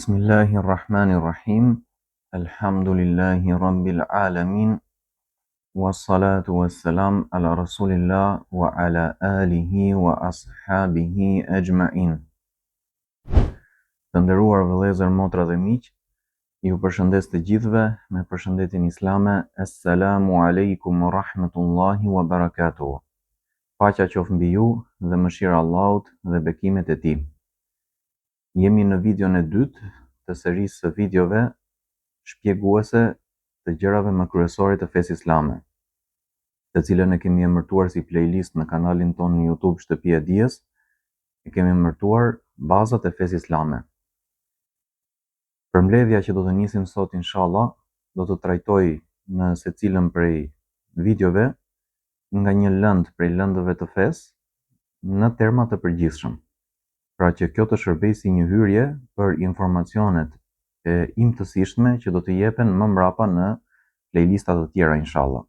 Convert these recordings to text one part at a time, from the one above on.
Bismillahirrahmanirrahim. Alhamdulillahi rabbil alamin. Wassalatu wassalam ala rasulillah wa ala alihi wa ashabihi ajma'in. Të nderuar vëllezër, motra dhe miq, ju përshëndes të gjithëve me përshëndetjen islame. Assalamu alaikum wa rahmatullahi wa barakatuh. Paqja qoftë mbi ju dhe mëshira e Allahut dhe bekimet e tij. Jemi në videon e dytë të serisë së videove shpjeguese të gjërave më kryesore të fesë islame, të cilën e kemi emërtuar si playlist në kanalin tonë në YouTube Shtëpia e Dijes. E kemi emërtuar Bazat e fesë islame. Përmbledhja që do të nisim sot, inshallah, do të trajtoj në secilën prej videove nga një lëndë prej lëndëve të fesë në terma të përgjithshëm. Pra që kjo të shërbej si një hyrje për informacionet e imtësishme që do të jepen më mbrapa në playlistat të tjera, inshallah.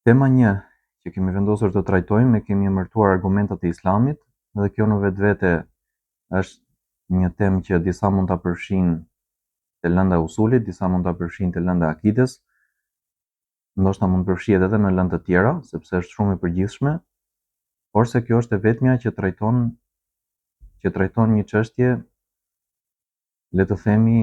Tema 1 që kemi vendosur të trajtojmë e kemi emërtuar argumentat e islamit, dhe kjo në vetvete është një temë që disa mund ta përfshin te lënda e usulit, disa mund ta përfshin te lënda e akides, ndoshta mund përfshihet edhe në lëndë të tjera, sepse është shumë e përgjithshme. Por se kjo është e vetmja që trajton një çështje, le të themi,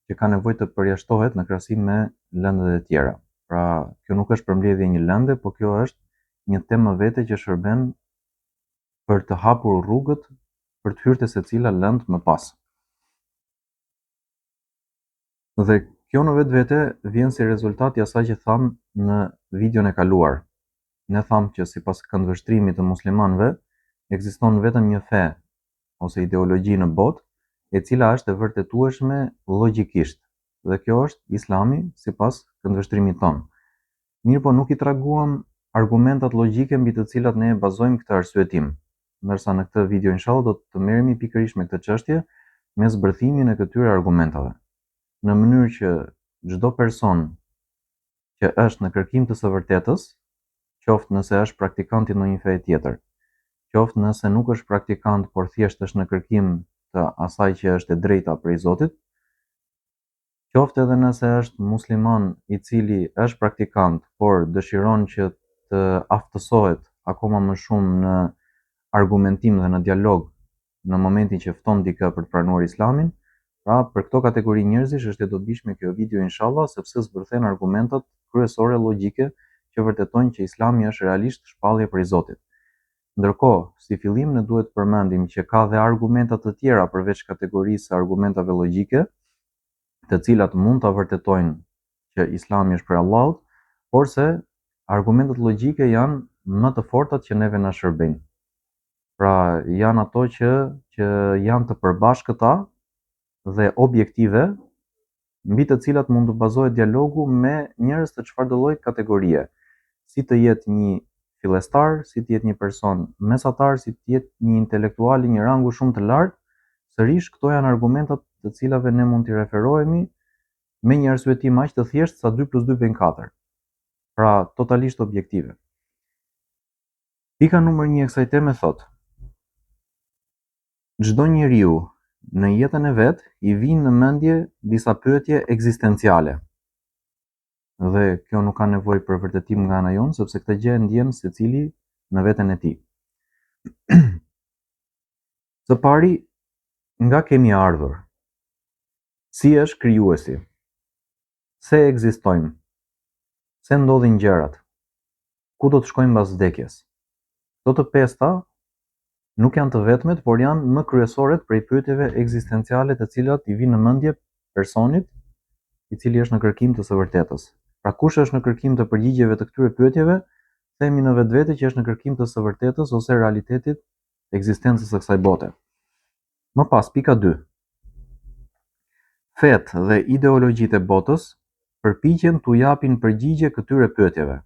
që ka nevojë të përjashtohet në krahasim me lëndët e tjera. Pra, kjo nuk është përmbledhje një lënde, por kjo është një temë vete që shërben për të hapur rrugët për të hyrë te secila lëndë më pas. Dhe kjo në vetvete vjen si rezultat i asaj që tham në videon e kaluar. Ne thamë që sipas këndvështrimit të muslimanëve ekziston vetëm një fe ose ideologji në botë, e cila është e vërtetueshme logjikisht, dhe kjo është Islami sipas këndvështrimit tonë. Mirëpo nuk I treguam argumentat logjike mbi të cilat ne bazojmë këtë arsyetim, ndërsa në këtë video inshallah do të merremi pikërisht me këtë çështje me zbërthimin e këtyre argumentave, në mënyrë që çdo person që është në kërkim të së vërtetës, qoftë nëse është praktikant I ndonjë feje tjetër, qoftë nëse nuk është praktikant por thjesht është në kërkim të asaj që është e drejta prej Zotit, qoftë edhe nëse është musliman I cili është praktikant por dëshiron që të aftësohet akoma më shumë në argumentim dhe në dialog në momentin që fton dikë për të pranuar Islamin. Pra, për këto kategori njerëzish është e dobishme kjo video inshallah, sepse zbërthen argumentat kryesore logjike që vërtetojnë që Islami është realisht shpallje prej Zotit. Ndërkohë, si fillim ne duhet të përmendim që ka dhe argumenta të tjera përveç kategorisë së argumentave logjike, të cilat mund ta vërtetojnë që Islami është prej Allahut, por se argumentet logjike janë më të fortat që neve na shërbejnë. Pra, janë ato që janë të përbashkëta dhe objektive, mbi të cilat mund të bazohet dialogu me njerëz të çfarëdo lloji kategorie, si të jetë një fillestar, si të jetë një person mesatar, si të jetë një intelektual I një rangu shumë të lartë. Sërish këto janë argumentat të cilave ne mund t'i referohemi me një arsyetim aq të thjeshtë sa 2+2 bën 4. Pra, totalisht objektive. Pika numër 1 e kësaj teme thotë: çdo njeriu në jetën e vet I vijnë në mendje disa pyetje ekzistenciale. Dhe kjo nuk ka nevojë për vërtetim nga ana jonë, sepse këtë gjë e ndjen secili në veten e tij. Së pari, nga kemi ardhur? Si është krijuesi? Se ekzistojmë? Se ndodhin gjërat? Ku do të shkojmë pas vdekjes? Këto të pesta nuk janë të vetmet, por janë më kryesoret prej pyetjeve ekzistenciale të cilat I vinë në mendje personit I cili është në kërkim të së vërtetës. Pra, kush është në kërkim të përgjigjeve të këtyre pyetjeve, themi në vetvete që është në kërkim të së vërtetës ose realitetit të ekzistencës së kësaj bote. Më pas, pika 2. Fet dhe ideologjitë e botës përpiqen t'u japin përgjigje këtyre pyetjeve.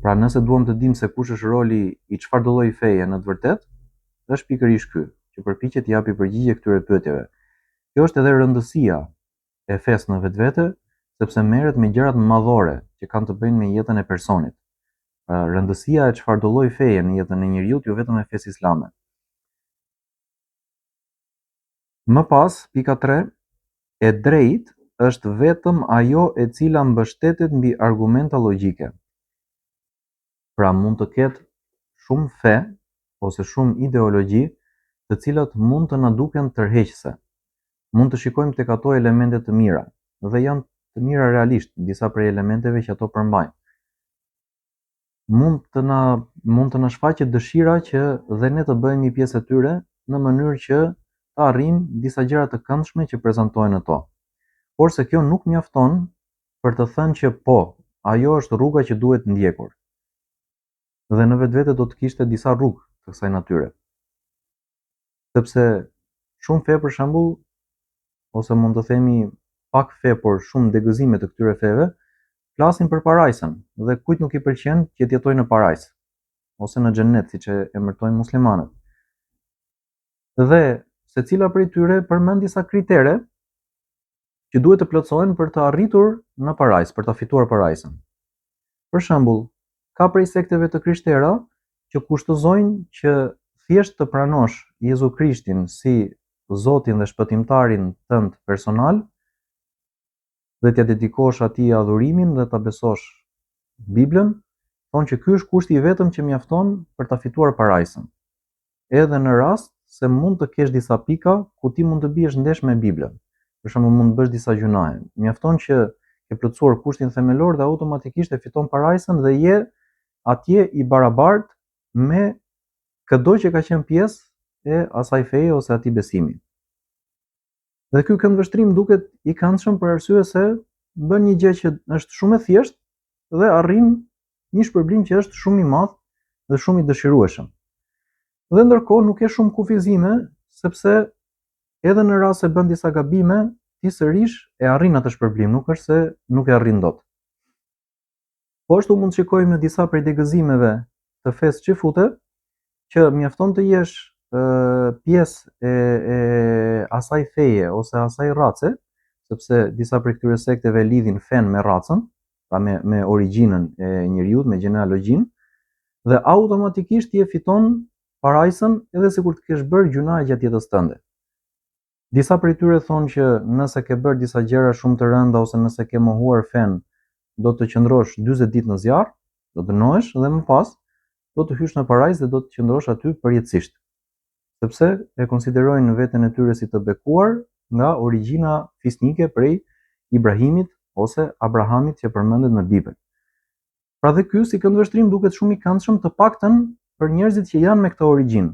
Pra, nëse duam të dimë se kush është roli I çfarëdo lloji feje në të vërtetë, është pikërisht ky, që përpiqet të japi përgjigje këtyre pyetjeve. Kjo është edhe rëndësia e fesë në vetvete, sepse merret me gjërat madhore që kanë të bëjnë me jetën e personit. Rëndësia e çfarëdo lloji feje në jetën e njeriut, jo vetëm e fesë islame. Më pas, pika 3, e drejtë është vetëm ajo e cila mbështetet mbi argumenta logjike. Pra mund të ketë shumë fe ose shumë ideologji të cilat mund të na duken tërheqëse. Mund të shikojmë tek ato elemente të mira dhe janë të mira realisht disa prej elementeve që ato përmbajnë. Mund të na shfaqet dëshira që dhe ne të bëhemi pjesë e tyre në mënyrë që të arrijmë disa gjëra të këndshme që prezantohen ato. Por se kjo nuk mjafton për të thënë që po, ajo është rruga që duhet ndjekur. Dhe në vetvete do të kishte disa rrugë të kësaj natyre. Sepse shumë fe për shembull, ose mund të themi pak fe por shumë degëzime të këtyre feve, flasin për parajsën dhe kujt nuk i pëlqen që të jetojë në parajsë ose në xhenet siç e emërtojnë muslimanët. Dhe secila prej tyre përmend disa kritere që duhet të plotësohen për të arritur në parajsë, për ta fituar parajsën. Për shembull, ka prej sekteve të krishterë që kushtozojnë që thjesht të pranosh Jezu Krishtin si Zotin dhe shpëtimtarin tënd personal dhe t'ja dedikosh atij adhurimin dhe ta besosh Biblën, thonë që ky është kushti i vetëm që mjafton për ta fituar parajsën. Edhe në rast se mund të kesh disa pika ku ti mund të biesh ndesh me Biblën. Për shembull, mund të bësh disa gjunahe. Mjafton që ke plotësuar kushtin themelor dhe automatikisht e fiton parajsën dhe je atje i barabartë me çdo që ka qenë pjesë e asaj feje ose atij besimi. Dhe ky këndvështrim duket i këndshëm për arsye se bën një gjë që është shumë e thjeshtë dhe arrin një shpërblim që është shumë i madh dhe shumë i dëshirueshëm. Dhe ndërkohë nuk ke shumë kufizime, sepse edhe në rast se bën disa gabime, ti sërish e arrin atë shpërblim, nuk është se nuk e arrin dot. Po ashtu mund të shikojmë në disa prej degëzimeve të fesë që futet, që mjafton të jesh pjesë e asaj feje ose asaj race, sepse disa prej këtyre sekteve lidhin fen me racën, pra me origjinën e njerëzit, me gjenealogjinë, dhe automatikisht ti e fiton parajsën edhe sikur të kesh bërë gjuna gjatë jetës tënde. Disa prej tyre thonë që nëse ke bërë disa gjëra shumë të rënda ose nëse ke mohuar fen, do të qëndrosh 40 ditë në zjarr, do dënohesh dhe më pas do të hysh në parajsë dhe do të qëndrosh aty përjetësisht. Sepse e konsiderojnë veten e tyre si të bekuar nga origjina fisnike prej Ibrahimit ose Abrahamit që përmendet në Bibël. Pra dhe ky si këndvështrim duket shumë i këndshëm, të paktën për njerëzit që janë me këtë origjinë.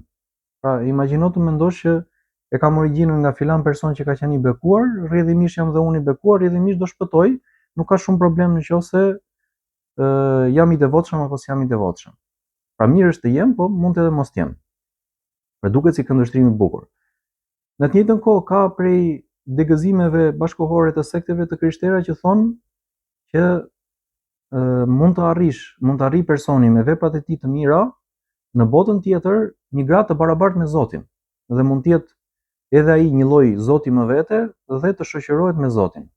Pra imagjino të mendosh që e kam origjinën nga filan person që ka qenë i bekuar, rrjedhimisht jam dhe unë i bekuar, rrjedhimisht do shpëtoj, nuk ka shumë problem nëse jam i devotshëm apo s'jam i devotshëm. Pra mirë është të jem, po mund edhe mos të jem. Pra duket si këndvështrim i bukur. Në të njëjtën kohë ka prej degëzimeve bashkëkohore të sekteve të krishterë që thonë që mund të arrijë personi me veprat e tij të mira në botën tjetër një gradë të barabartë me Zotin, dhe mund të jetë edhe ai një lloj Zoti më vete dhe të shoqërohet me Zotin.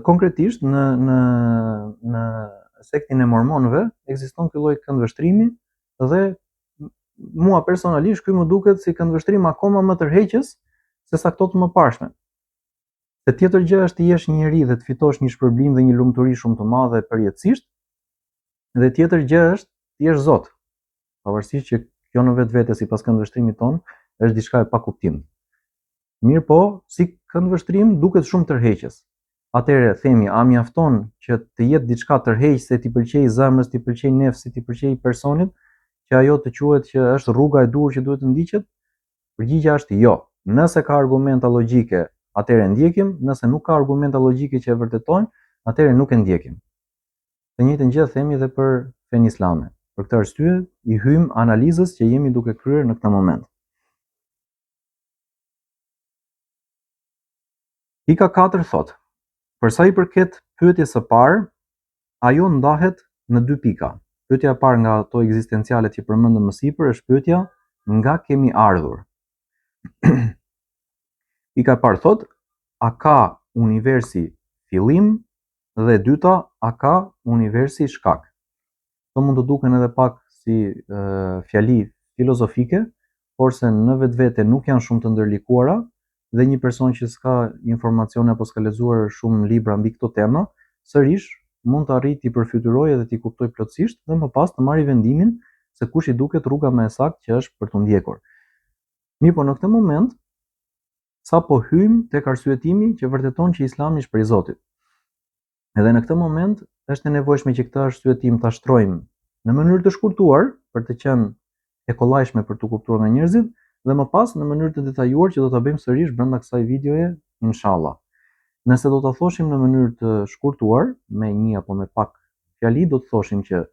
Konkretisht në sektin e mormonëve ekziston ky lloj këndvështrimi dhe mua personalisht ky më duket si këndvështrim akoma më tërheqës se sa këto të mëparshme. Se tjetër gjë është të jesh një njerëz dhe të fitosh një shpërblim dhe një lumturi shumë të madhe përjetësisht, dhe tjetër gjë është të jesh Zot. Pavarësisht që kjo në vetvete sipas këndvështrimit ton është diçka e pakuptim. Mirë po, si këndvështrim duket shumë tërheqës. Atëherë themi, a mjafton që të jetë diçka tërheqëse, ti pëlqej zemrës, ti pëlqej nefsit, ti pëlqej personit, që ajo të quhet që është rruga e duhur që duhet të ndiqet? Përgjigjja është jo. Nëse ka argumenta logjike, atëherë ndjekim, nëse nuk ka argumenta logjike që e vërtetojnë, atëherë nuk e ndjekim. Të njëjtën gjë themi edhe për fenë islame. Për këtë arsye i hym analizës që jemi duke kryer në këtë moment. Pika 4 thotë: për sa i përket pyetjes së parë, ajo ndahet në 2 pika. Pyetja e parë nga ato ekzistenciale që përmendëm më sipër është pyetja nga kemi ardhur. Pika e parë thotë: a ka universi fillim, dhe e dyta, a ka universi shkak. Këto mund të duken edhe pak si fjali filozofike, por se në vetvete nuk janë shumë të ndërlikuara dhe një person që s'ka informacione apo s'ka lexuar shumë libra mbi këto tema, sërish mund të arrijë të përfytyrojë dhe të kuptoj plotësisht dhe më pas të marrë vendimin se kush i duket rruga më e saktë që është për të ndjekur. Mirë, po në këtë moment sapo hyjmë tek arsyetimi që vërteton që Islami është prej Zotit. Edhe në këtë moment është e nevojshme që këtë arsyetim ta shtrojmë në mënyrë të shkurtuar për të qenë e kollajshme për të kuptuar nga njerëzit dhe më pas në mënyrë të detajuar që do ta bëjmë sërish brenda kësaj videoje, inshallah. Nëse do ta thoshim në mënyrë të shkurtuar, me një apo me pak fjali, do të thoshim që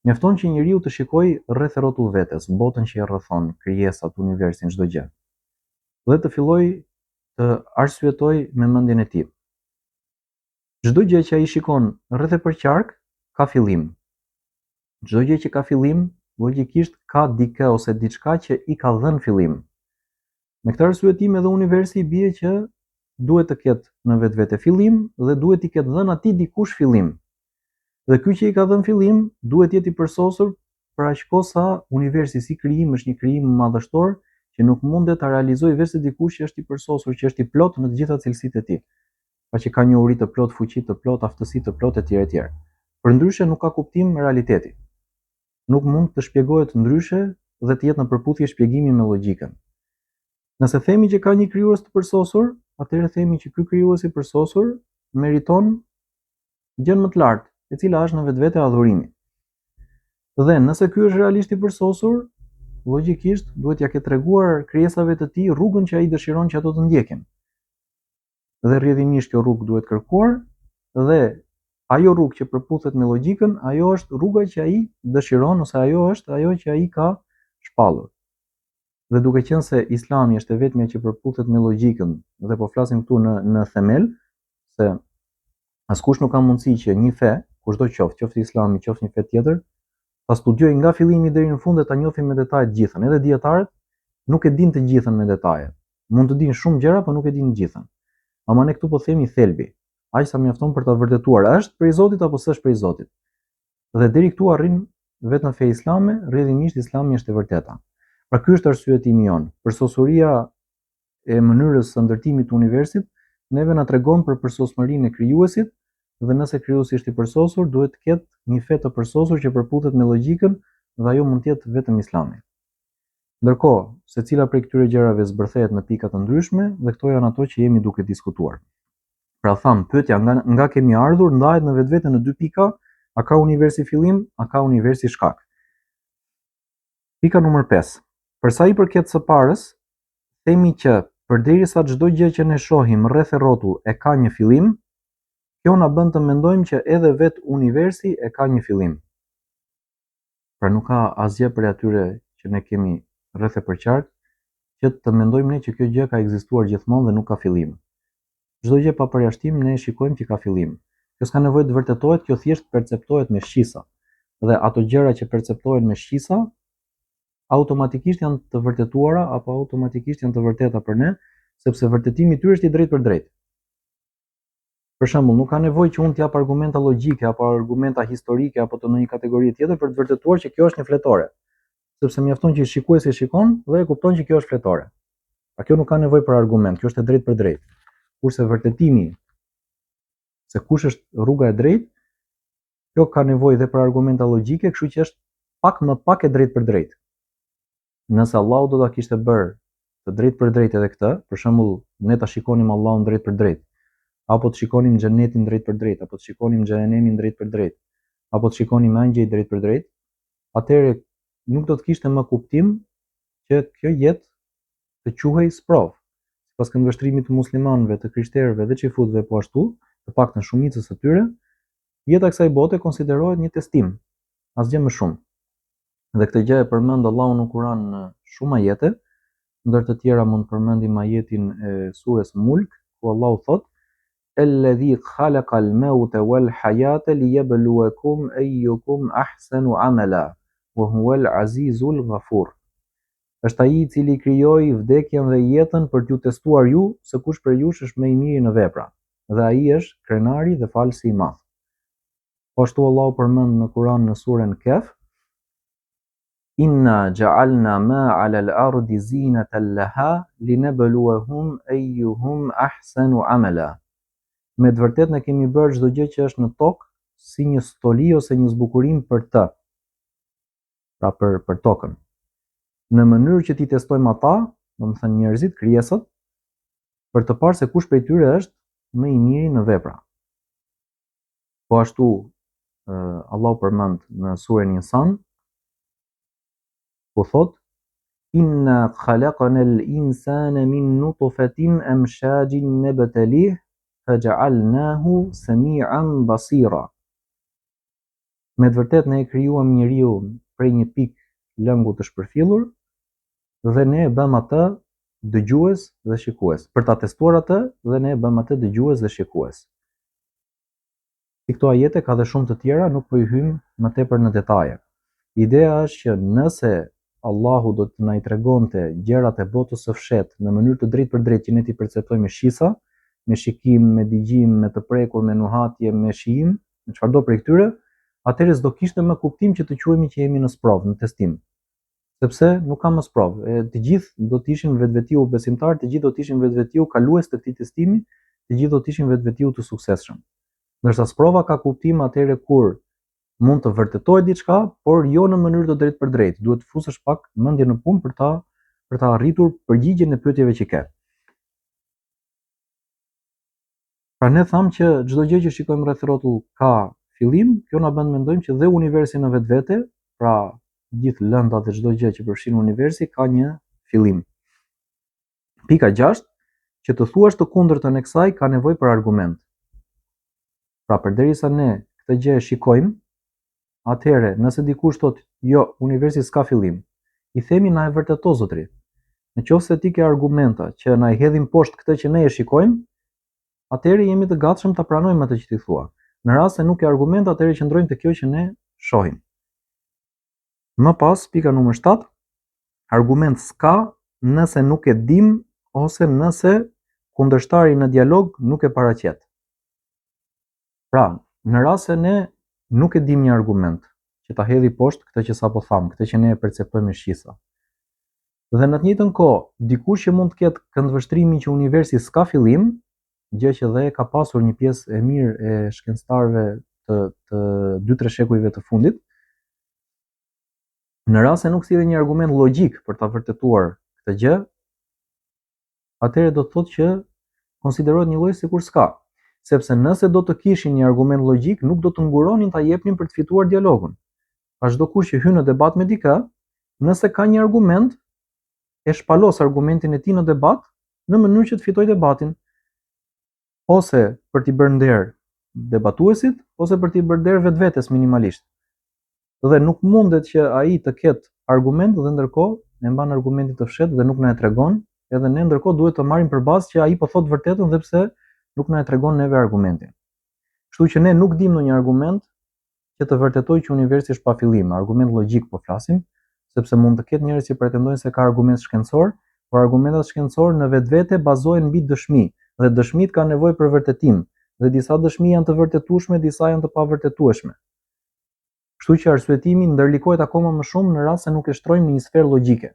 mjafton që njeriu të shikojë rreth e rrotull vetes, botën që e rrethon, krijesat, universin, çdo gjë. Dhe të fillojë të arsyetoj me mendjen e tij. Çdo gjë që ai shikon rreth e përqark ka fillim. Çdo gjë që ka fillim, logjikisht ka dikë ose diçka që i ka dhënë fillim. Me këtë arsyetim edhe universi bie që duhet të ketë në vetvete fillim dhe duhet i ketë dhënë atij dikush fillim. Dhe ky që i ka dhënë fillim duhet jetë i përsosur për aq kohë sa universi si krijim është një krijim madhështor që nuk mundet ta realizojë vetë dikush që është i përsosur, që është i plot në të gjitha cilësitë e tij. Pa që ka njohuri të plot, fuqi të plot, aftësi të plot etj etj. Përndryshe nuk ka kuptim realiteti. Nuk mund të shpjegohet ndryshe dhe të jetë në përputhje shpjegimi me logjikën. Nëse themi që ka një krijues të përsosur, atëherë themi që ky krijues i përsosur meriton gjën më të lartë, e cila është në vetvete adhurimi. Dhe nëse ky është realisht i përsosur, logjikisht duhet ja ketë treguar krijesave të tij rrugën që ai dëshiron që ato të ndjekin. Dhe rrjedhimisht kjo rrugë duhet kërkuar dhe ajo rrugë që përputhet me logjikën, ajo është rruga që ai dëshiron ose ajo është ajo që ai ka shpallur. Dhe duke qenë se Islami është e vetmja që përputhet me logjikën dhe po flasim këtu në themel, se askush nuk ka mundësi që një fe, kushdo qoftë Islami, qoftë një fe tjetër, ta studiojë nga fillimi deri në fund dhe ta njohim me detaje të gjithën. Edhe dietarët nuk e dinë të gjithën me detaje. Mund të dinë shumë gjëra, por nuk e dinë të gjithën. Ama ne këtu po themi thelbi. Aq sa mjafton për ta vërtetuar, është prej Zotit apo s'është prej Zotit. Dhe deri këtu arrin vetëm fe islame, rrjedhimisht Islami është e vërteta. Pra ky është arsyetimi jon. Përsosuria e mënyrës së ndërtimit të universit neve na tregon për përsosmërinë e krijuesit dhe nëse krijuesi është i përsosur, duhet të ketë një fe të përsosur që përputhet me logjikën dhe ajo mund të jetë vetëm Islami. Ndërkohë, secila prej këtyre gjërave zbërthehet në pika të ndryshme dhe këto janë ato që jemi duke diskutuar. Pra tham, pyetja nga kemi ardhur ndahet në vetvete në dy pika, a ka universi fillim, a ka universi shkak. Pika numër 5. Për sa i përket së parës, themi që përderisa çdo gjë që ne shohim rreth e rrotull e ka një fillim, kjo na bën të mendojmë që edhe vet universi e ka një fillim. Pra nuk ka asgjë për atyre që ne kemi rreth e përqark që të mendojmë ne që kjo gjë ka ekzistuar gjithmonë dhe nuk ka fillim. Çdo gjë pa përjashtim ne shikojmë që ka fillim. Kjo s'ka nevojë të vërtetohet, kjo thjesht perceptohet me shqisa. Dhe ato gjëra që perceptohen me shqisa automatikisht janë të vërtetuara apo automatikisht janë të vërteta për ne, sepse vërtetimi i tyre është i drejtë për drejtë. Për shembull, nuk ka nevojë që unë të jap argumenta logjike apo argumenta historike apo të ndonjë kategori tjetër për të vërtetuar që kjo është një fletore, sepse mjafton që shikuesi shikon dhe e kupton që kjo është fletore. Pra kjo nuk ka nevojë për argument, kjo është e drejtë për drejtë. Kurse vërtetimi se kush është rruga e drejtë, kjo ka nevojë dhe për argumenta logjike, kështu që është pak më pak e drejtë për drejtë. Nëse Allahu do ta kishte bërë të drejtë për drejtë edhe këtë, për shembull, ne ta shikonim Allahun drejtë për drejtë, apo të shikonim xhenetin drejt për drejt, apo të shikonim xhenemin drejt për drejt, apo të shikonim angjëj drejt për drejt, atëherë nuk do të kishte më kuptim që kjo jetë të quhej sprov. Sipas këndvështrimit të muslimanëve, të krishterëve dhe xifutëve po ashtu, të paktën shumicës së tyre, jeta e kësaj bote konsiderohet një testim, asgjë më shumë. Dhe këtë gjë e përmend Allahu në Kur'an në shumë ajete, ndër të tjera mund të përmendim ajetin e surës Mulk, ku Allahu thotë: "Alladhi khalaqa al-mauta wal-hayata liyabluwakum ayyukum ahsanu amala, wa huwa al-azizul ghafur." Është ai i cili krijoi vdekjen dhe jetën për t'ju testuar ju se kush prej jush është më i miri në vepra, dhe ai është krenari dhe falësi i madh. Po ashtu Allahu përmend në Kur'an në surën Kehf: Inna ja'alna ma 'ala al-ardi zinatan laha linabluwahum ayyuhum ahsanu 'amala. Me të vërtetë ne kemi bërë çdo gjë që është në tokë si një stoli ose një zbukurim për të, pra për tokën. Në mënyrë që t'i testojmë ata, domethënë njerëzit, krijesat, për të parë se kush prej tyre është më i miri në vepra. Po ashtu Allahu përmend në surën Insan, ku thot: Inna khalaqna al-insana min nutfatin amshajin nabtalih faja'alnahu sami'an basira. Me të vërtetë ne e krijuam njeriu prej një pikë lëngu të shpërfillur dhe ne e bëm atë dëgjues dhe shikues. Për ta testuar atë dhe ne e bëm atë dëgjues dhe shikues. Këto ajete ka dhe shumë të tjera, nuk po i hym më tepër në detaje. Ideja është që nëse Allahu do të na i tregonte gjërat e botës së fshehtë në mënyrë të drejtë për drejtë që ne ti perceptojmë me shisa, me shikim, me dëgjim, me të prekur, me nuhatje, me shijim, me çfarëdo prej këtyre, atëherë s'do kishte më kuptim që të quhemi që jemi në sprov, në testim. Sepse nuk ka më sprov. Të gjithë do të ishin vetvetiu besimtar, të gjithë do të ishin vetvetiu kalues të këtij testimi, të gjithë do të ishin vetvetiu të suksesshëm. Ndërsa sprova ka kuptim atëherë kur mund të vërtetohet diçka, por jo në mënyrë të drejtë për drejtë. Duhet të fusësh pak mendje në punë për ta arritur përgjigjen e pyetjeve që ke. Pra ne thamë që çdo gjë që shikojmë rreth rrotull ka fillim, kjo na bën mendojmë që dhe universi në vetvete, pra gjithë lëndat dhe çdo gjë që përfshin universi ka një fillim. Pika 6, që të thuash të kundërtën e kësaj ka nevojë për argument. Pra përderisa ne këtë gjë e shikojmë, atëherë nëse dikush thotë jo, universi s'ka fillim, i themi na e vërteto zotri. Nëse ti ke argumenta që na i hedhin poshtë këtë që ne e shikojmë, atëherë jemi të gatshëm ta pranojmë atë që ti thua. Në rast se nuk ke argumenta, atëherë qëndrojmë te kjo që ne shohim. Më pas, pika numër 7, argument s'ka nëse nuk e dim ose nëse kundërshtari në dialog nuk e paraqet. Pra, në rast se ne nuk e dim një argument që ta hedhi poshtë këtë që sapo tham, këtë që ne e perceptojmë me shisa. Dhe në të njëjtën kohë, dikush që mund të ketë këndvështrimin që universi s'ka fillim, gjë që dhe ka pasur një pjesë e mirë e shkencëtarëve të 2-3 shekujve të fundit, në rast se nuk sillen një argument logjik për ta vërtetuar këtë gjë, atëherë do të thotë që konsiderohet një lloj sikur s'ka, sepse nëse do të kishin një argument logjik, nuk do të nguronin ta jepnin për të fituar dialogun. Pa çdo kush që hyn në debat me dikë, nëse ka një argument, e shpalos argumentin e tij në debat në mënyrë që të fitojë debatin, ose për t'i bërë nder debatuesit, ose për t'i bërë nder vetvetes minimalisht. Dhe nuk mundet që ai të ketë argument dhe ndërkohë ne mban argumentin të fshehtë dhe nuk na e tregon, edhe ne ndërkohë duhet të marrim përbazë që ai po thot vërtetën dhe pse nuk na e tregon neve argumentin. Kështu që ne nuk dimë ndonjë argument që të vërtetojë që universi është pa fillim, argument logjik po flasim, sepse mund të ketë njerëz që pretendojnë se ka argument shkencor, por argumentat shkencorë në vetvete bazohen mbi dëshmi, dhe dëshmit kanë nevojë për vërtetim, dhe disa dëshmi janë të vërtetueshme, disa janë të pavërtetueshme. Kështu që arsyetimi ndërlikohet akoma më shumë në rast se nuk e shtrojmë në një sferë logjike.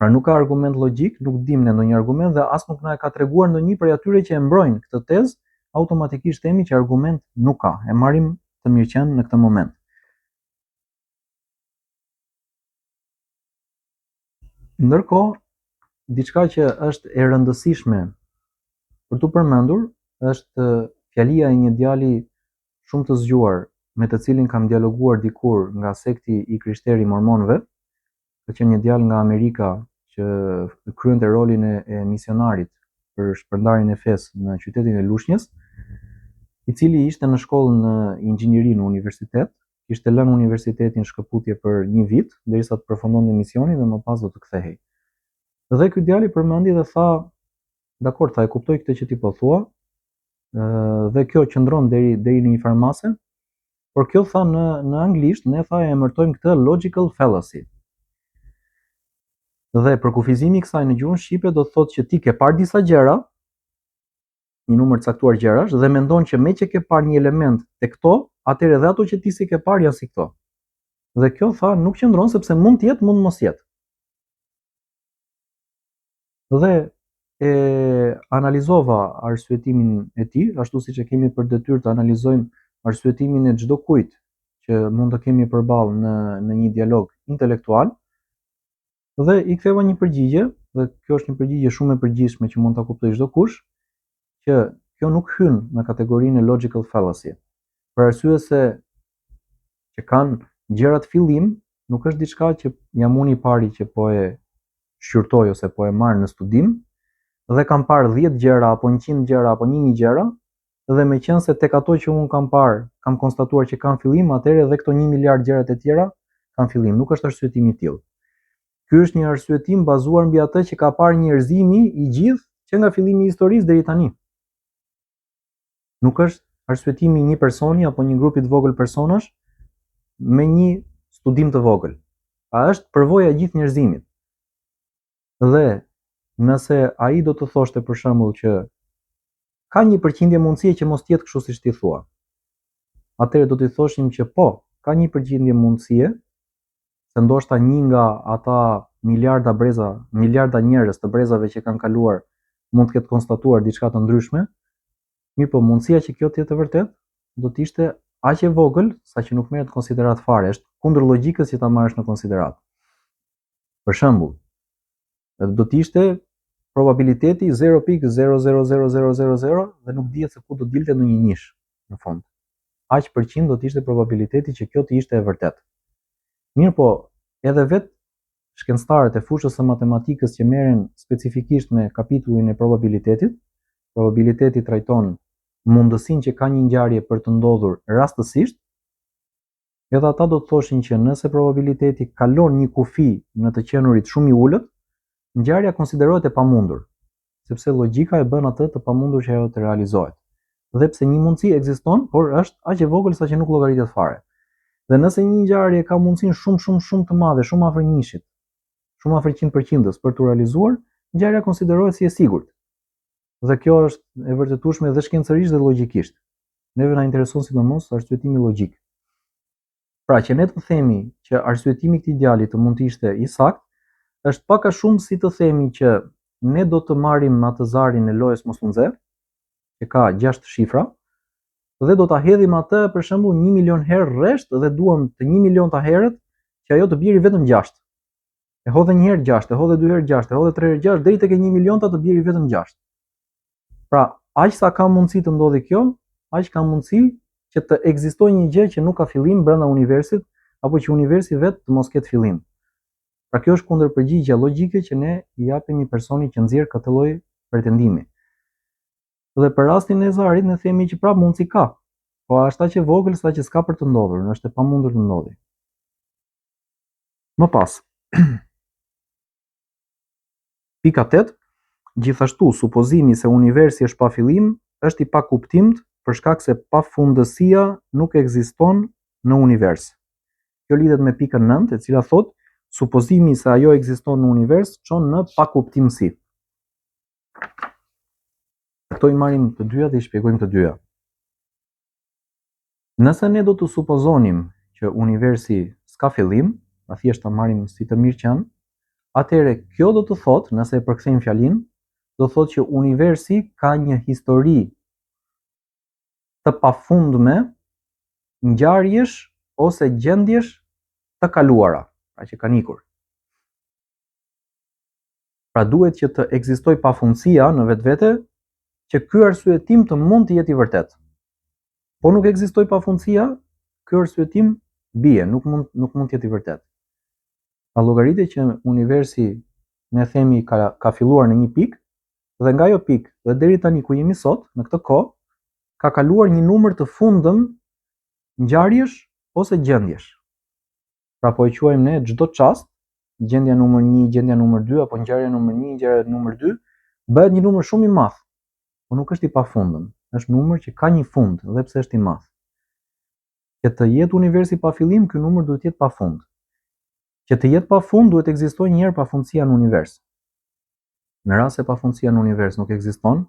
Pra nuk ka argument logjik, nuk dimë ne ndonjë argument dhe as nuk na e ka treguar ndonjë prej atyre që e mbrojnë këtë tezë, automatikisht themi që argument nuk ka. E marrim të mirëqen në këtë moment. Ndërkohë, diçka që është e rëndësishme për t'u përmendur është fjalia e një djali shumë të zgjuar me të cilin kam dialoguar dikur nga sekti i krishterë i mormonëve, ka qenë një djalë nga Amerika që kryente rolin e misionarit për shpërndarjen e fesë në qytetin e Lushnjës, i cili ishte në shkollë në inxhinieri në universitet, kishte lënë universitetin shkëputje për 1 vit, derisa të përfundonte misionin dhe më pas do të kthehej. Dhe ky djali përmendi dhe tha, dakor, tha, e kuptoj këtë që ti po thua, dhe kjo qëndron deri në një farmase, por kjo tha në anglisht, ne tha e emërtojmë këtë logical fallacy. Dhe për kufizimi i kësaj në gjuhën shqipe do të thotë që ti ke parë disa gjëra, një numër caktuar gjërash, dhe mendon që me që ke parë një element te këto, atëherë edhe ato që ti si ke parë janë si këto. Dhe kjo tha nuk qëndron sepse mund të jetë, mund mos jetë. Dhe e analizova arsyetimin e tij, ashtu siç e kemi për detyrë të analizojmë arsyetimin e çdo kujt që mund të kemi përballë në një dialog intelektual, dhe i ktheva një përgjigje, dhe kjo është një përgjigje shumë e përgjithshme që mund ta kuptojë çdo kush, që kjo nuk hyn në kategorinë e logical fallacy. Për arsye se që kanë gjërat fillim, nuk është diçka që jam unë i pari që po e shqyrtoj ose po e marr në studim, dhe kam parë 10 gjëra apo 100 gjëra apo 1000 gjëra, dhe meqense tek ato që unë kam parë, kam konstatuar që kanë fillim, atëherë edhe këto 1 miliard gjërat e tjera kanë fillim. Nuk është arsyetimi i tillë. Ky është një arsyetim bazuar mbi atë që ka parë njerëzimi i gjithë që nga fillimi i historisë deri tani. Nuk është arsyetimi i një personi apo një grupi të vogël personash me një studim të vogël. A është përvoja e gjithë njerëzimit. Dhe nëse ai do të thoshte për shembull që ka një përqindje mundësie që mos jetë kështu siç ti thua, atëherë do t'i thoshim që po, ka një përqindje mundësie, se ndoshta një nga ata miliarda njerëz të brezave që kanë kaluar mund të ketë konstatuar diçka të ndryshme, mirë po mundësia që kjo të jetë e vërtetë do të ishte aq e vogël sa që nuk merret në konsiderat fare, është kundër logjikës që ta marrësh në konsiderat. Për shembull, do të ishte probabiliteti 0.00000 dhe nuk dihet se ku do dilte në një nish në fund. Aq përqind do të ishte probabiliteti që kjo të ishte e vërtetë. Mirë po, edhe vetë shkencëtarët e fushës së matematikës që merren specifikisht me kapitullin e probabilitetit, probabiliteti trajton mundësinë që ka një ngjarje për të ndodhur rastësisht, edhe ata do të thoshin që nëse probabiliteti kalon një kufi në të qenurit shumë i ulët, ngjarja konsiderohet e pamundur, sepse logjika e bën atë të pamundur që ajo të realizohet. Dhe pse një mundësi ekziston, por është aq e vogël sa që nuk llogaritet fare. Dhe nëse një ngjarje ka mundësinë shumë të madhe, shumë afër nishit, shumë afër 100%-s për të realizuar, ngjarja konsiderohet si e sigurt. Dhe kjo është e vërtetueshme dhe shkencërisht dhe logjikisht. Neve na intereson sidomos arsyetimi logjik. Pra që ne të themi që arsyetimi i këtij djalit të mund të ishte i saktë, është pak a shumë si të themi që ne do të marrim atë zarin e lojës mos u nxe, që ka 6 shifra, dhe do ta hedhim atë për shembull 1 milion herë rresht dhe duam të 1 milionta herët që ajo të bjerë vetëm 6. E hodhe një herë 6, e hodhe 2 herë 6, e hodhe 3 herë 6, deri tek 1 milionta të bjerë vetëm 6. Pra, aq sa ka mundësi të ndodhi kjo, aq ka mundësi që të ekzistojë një gjë që nuk ka fillim brenda universit, apo që universi vetë të mos ketë fillim. Pra kjo është kundërpërgjigja logjike që ne i japim një personi që nxjerr këtë lloj pretendimi. Dhe për rastin e zarit ne themi që prap mundsi ka, po është aq e vogël sa që s'ka për të ndodhur, është e pamundur të ndodhi. Më pas. Pika 8. Gjithashtu, supozimi se universi është pa fillim është i pakuptimt për shkak se pafundësia nuk ekziston në univers. Kjo lidhet me pikën 9, e cila thotë supozimi se ajo ekziston në univers çon në pakuptimsi. Këto i marrim të dyja dhe i shpjegojmë të dyja. Nëse ne do të supozonim që universi s'ka fillim, a thjesht ta marrim si të mirë që janë, atëherë kjo do të thotë, nëse e përkthejmë fjalinë, do thotë që universi ka një histori të pafundme ngjarjesh ose gjendjesh të kaluara, pra që kanë ikur. Pra duhet që të ekzistojë pafundësia në vetvete që ky arsyetim të mund të jetë i vërtetë. Po nuk ekzistoi pafundësia, ky arsyetim bie, nuk mund të jetë i vërtetë. Pra llogaritet që universi ne themi ka filluar në një pikë, dhe nga ajo pikë dhe deri tani ku jemi sot, në këtë kohë, ka kaluar një numër të fundëm ngjarjesh ose gjendjesh. Pra po e quajmë ne çdo çast, gjendja numër 1, gjendja numër 2 apo ngjarja numër 1, ngjarja numër 2, bëhet një numër shumë i madh. Po nuk është i pafundëm, është numër që ka një fund, edhe pse është i madh. Që të jetë universi pa fillim, ky numër duhet të jetë pafund. Që të jetë pafund, duhet të ekzistojë një herë pafundësia në univers. Në rast se pafundësia në univers nuk ekziston,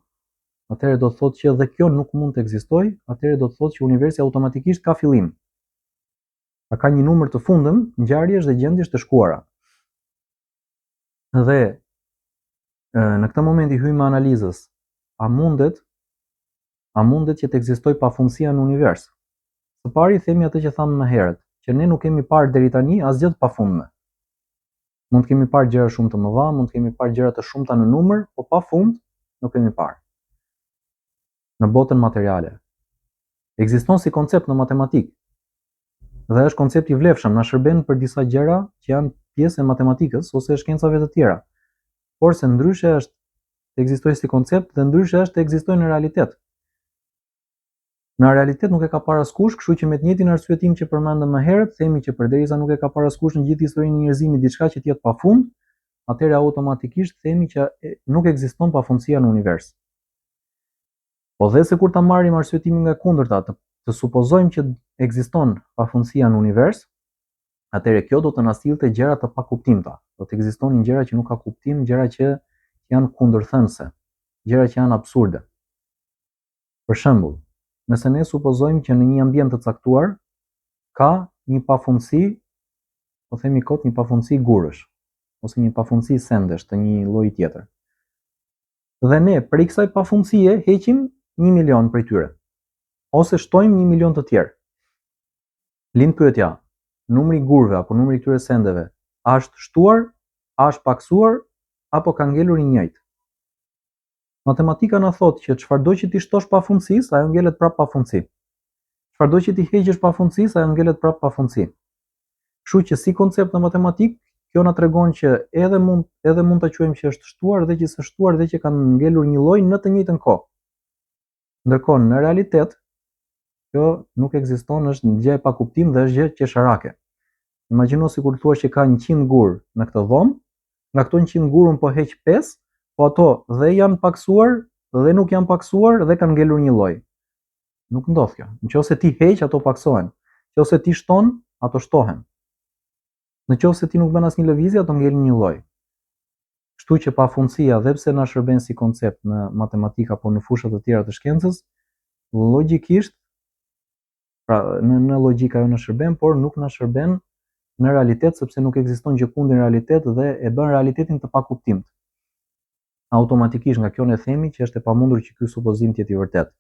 atëherë do të thotë që edhe kjo nuk mund të ekzistojë, atëherë do të thotë që universi automatikisht ka fillim. Pra ka një numër të fundëm ngjarjesh dhe gjendjesh të shkuara. Dhe në këtë moment i hyjmë analizës, a mundet që të ekzistojë pafundësia në univers? Së pari themi atë që thamë më herët, që ne nuk kemi parë deri tani asgjë të pafundme. Mund të kemi parë gjëra shumë të mëdha, mund të kemi parë gjëra të shumta në numër, po pafund nuk kemi parë. Në botën materiale. Ekziston si koncept në matematikë. Dhe është koncept i vlefshëm, na shërben për disa gjëra që janë pjesë e matematikës ose shkencave të tjera. Por se ndryshe është të ekzistojë si koncept dhe ndryshe është të ekzistojë në realitet. Në realitet nuk e ka parë askush, kështu që me të njëjtin arsyetim që përmendëm më herët, themi që përderisa nuk e ka parë askush në gjithë historinë e njerëzimit diçka që të jetë pafund, atëherë automatikisht themi që nuk ekziston pafundësia në univers. Po dhe se kur ta marrim arsyetimin nga kundërta, të supozojmë që ekziston pafundësia në univers, atëherë kjo do të na sillte gjëra të pakuptimta. Do të ekzistonin gjëra që nuk ka kuptim, gjëra që janë kundërthënëse, gjëra që janë absurde. Për shembull, nëse ne supozojmë që në një ambient të caktuar ka një pafundësi, po themi kot një pafundësi gurësh, ose një pafundësi sendesh të një lloji tjetër. Dhe ne prej kësaj pafundësie heqim 1 milion prej tyre, ose shtojmë 1 milion të tjerë. Lind pyetja, numri i gurëve apo numri i këtyre sendeve, a është shtuar, a është paksuar, apo ka ngelur i njëjtë? Matematika na thotë që çfarëdo që ti shtosh pafundësisë, ajo ngelet prapë pafundësi. Çfarëdo që ti heqësh pafundësisë, ajo ngelet prapë pafundësi. Kështu që si koncept në matematikë, kjo na tregon që edhe mund ta quajmë që është shtuar dhe që s'është shtuar dhe që ka ngelur një lloj në të njëjtën kohë. Ndërkohë në realitet kjo nuk ekziston, është një gjë e pakuptim dhe është gjë qesharake. Imagjino sikur thuash që ka 100 gur në këtë dhomë, nga këto 100 gur un po heq 5, po ato dhe janë paksuar dhe nuk janë paksuar dhe kanë ngelur një lloj. Nuk ndodh kjo. Nëse ti heq, ato paksohen. Nëse ti shton, ato shtohen. Nëse ti nuk bën asnjë lëvizje, ato ngelin një lloj. Kështu që pafundësia, dhe pse na shërben si koncept në matematikë apo në fusha të tjera të shkencës, logjikisht, pra në logjika ajo na shërben, por nuk na shërben në realitet, sepse nuk ekziston gjë kundër në realitet dhe e bën realitetin të pakuptimt. Automatikisht nga kjo ne themi që është e pamundur që ky supozim të jetë i vërtet.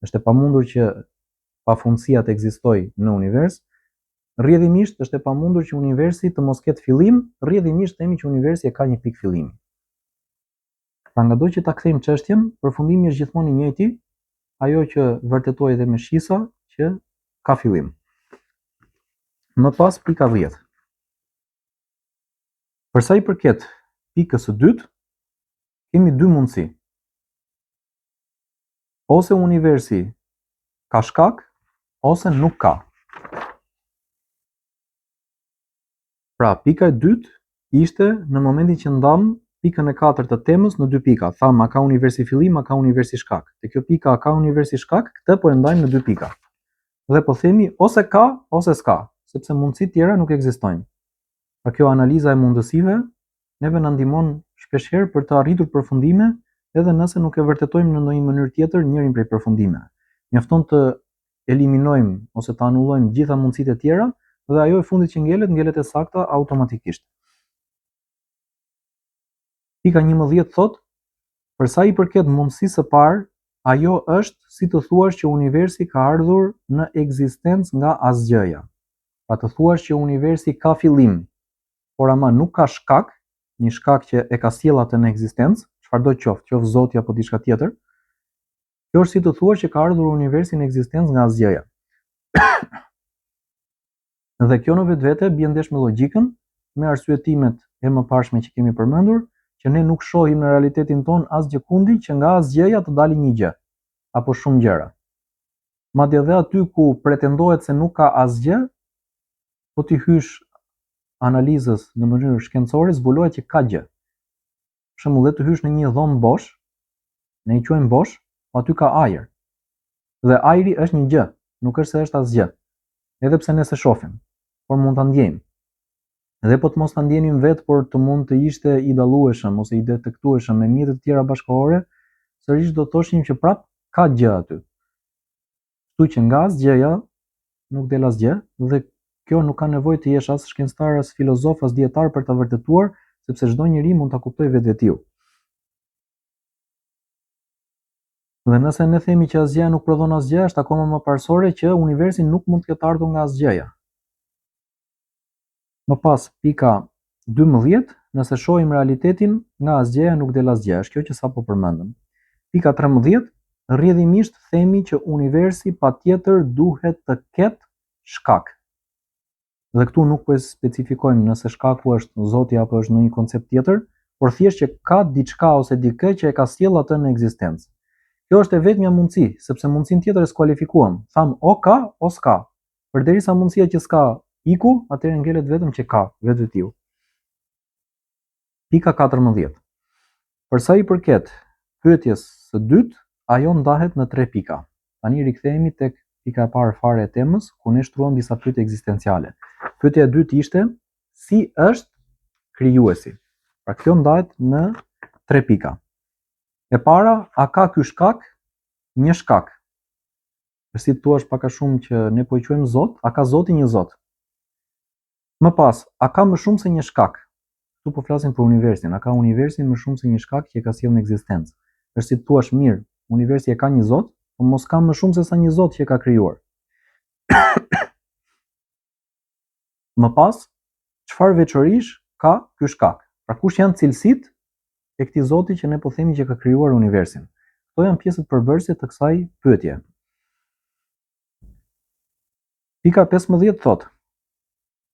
Është e pamundur që pafundësia të ekzistojë në univers. Rrjedhimisht është e pamundur që universi të mos ketë fillim, rrjedhimisht themi që universi e ka një pikë fillimi. Pra ngado që ta kthejmë çështjen, përfundimi është gjithmonë i njëjti, ajo që vërtetohet edhe me shisa që ka fillim. Më pas pika 10. Për sa i përket pikës së dytë, kemi dy mundësi. Ose universi ka shkak, ose nuk ka. Pra, pika e dytë ishte në momentin që ndam pikën e 4 të temës në dy pika. Tham, a ka universi fillim, a ka universi shkak. Te kjo pika, a ka universi shkak, këtë po e ndajmë në dy pika. Dhe po themi, ose ka, ose s'ka, sepse mundësit tjera nuk ekzistojnë. Pra kjo analiza e mundësive, neve na ndihmon shpeshherë për të arritur përfundime, edhe nëse nuk e vërtetojmë në ndonjë mënyrë tjetër njërin prej përfundimeve. Mjafton të eliminojmë ose të anullojmë gjitha mundësitë e tjera, dhe ajo e fundit që ngelet e sakta automatikisht. Pika 11 thot, për sa i përket mundësisë së parë, ajo është si të thuash që universi ka ardhur në ekzistencë nga asgjëja. Pra të thuash që universi ka fillim, por ama nuk ka shkak, një shkak që e ka sjellë atë në ekzistencë, çfarëdo qoftë Zoti apo diçka tjetër. Kjo është si të thuash që ka ardhur universi në ekzistencë nga asgjëja. Dhe kjo në vetvete bie ndesh me logjikën, me arsyetimet e mëparshme që kemi përmendur, që ne nuk shohim në realitetin ton asgjë kundi që nga asgjëja të dalë një gjë, apo shumë gjëra. Madje edhe aty ku pretendohet se nuk ka asgjë, po ti hysh analizës në mënyrë shkencore, zbulohet që ka gjë. Për shembull, le të hysh në një dhomë bosh, ne i quajmë bosh, po aty ka ajër. Dhe ajri është një gjë, nuk është se është asgjë. Edhe pse ne se shohim, por mund ta ndjejmë. Dhe po të mos ta ndjenim vetë, por të mund të ishte i dallueshëm ose i detektueshëm me mjete të tjera bashkëkohore, sërish do të thoshim që prap ka gjë aty. Kështu që nga asgjëja nuk del asgjë, dhe kjo nuk ka nevojë të jesh as shkencëtar, as filozof, as dietar për ta vërtetuar, sepse çdo njeri mund ta kuptojë vetvetiu. Dhe nëse ne themi që asgjëja nuk prodhon asgjë, është akoma më parsore që universi nuk mund të ketë ardhur nga asgjëja. Më pas, pika 12, nëse shohim realitetin, nga asgjëja nuk del asgjë, është kjo që sapo përmendëm. Pika 13, rrjedhimisht themi që universi patjetër duhet të ketë shkak. Dhe këtu nuk po e specifikojmë nëse shkaku është Zoti apo është ndonjë koncept tjetër, por thjesht që ka diçka ose dikë që e ka sjellë atë në ekzistencë. Kjo është e vetmja mundësi, sepse mundësinë tjetër e skualifikuam. Tham o ka o s'ka. Përderisa mundësia që s'ka iku, atëherë ngelet vetëm që ka vetvetiu. Pika 14. Për sa i përket pyetjes së dytë, ajo ndahet në 3 pika. Tani rikthehemi tek pika e parë fare e temës, ku ne shtruam disa pyetje ekzistenciale. Pyetja e dytë ishte si është krijuesi. Pra kjo ndahet në 3 pika. E para, a ka ky shkak një shkak? Si thua pak a shumë që ne po i quajmë Zot, a ka Zoti një Zot? Më pas, a ka më shumë se një shkak? Këtu po flasim për universin, a ka universi më shumë se një shkak që e ka sjellë në ekzistencë? Është si thua mirë, universi e ka një Zot, por mos ka më shumë se sa një Zot që e ka krijuar. Më pas, çfarë veçorish ka ky shkak? Pra kush janë cilësitë e këtij Zoti që ne po themi që ka krijuar universin? Këto janë pjesët përbërëse të kësaj pyetje. Pika 15 thotë: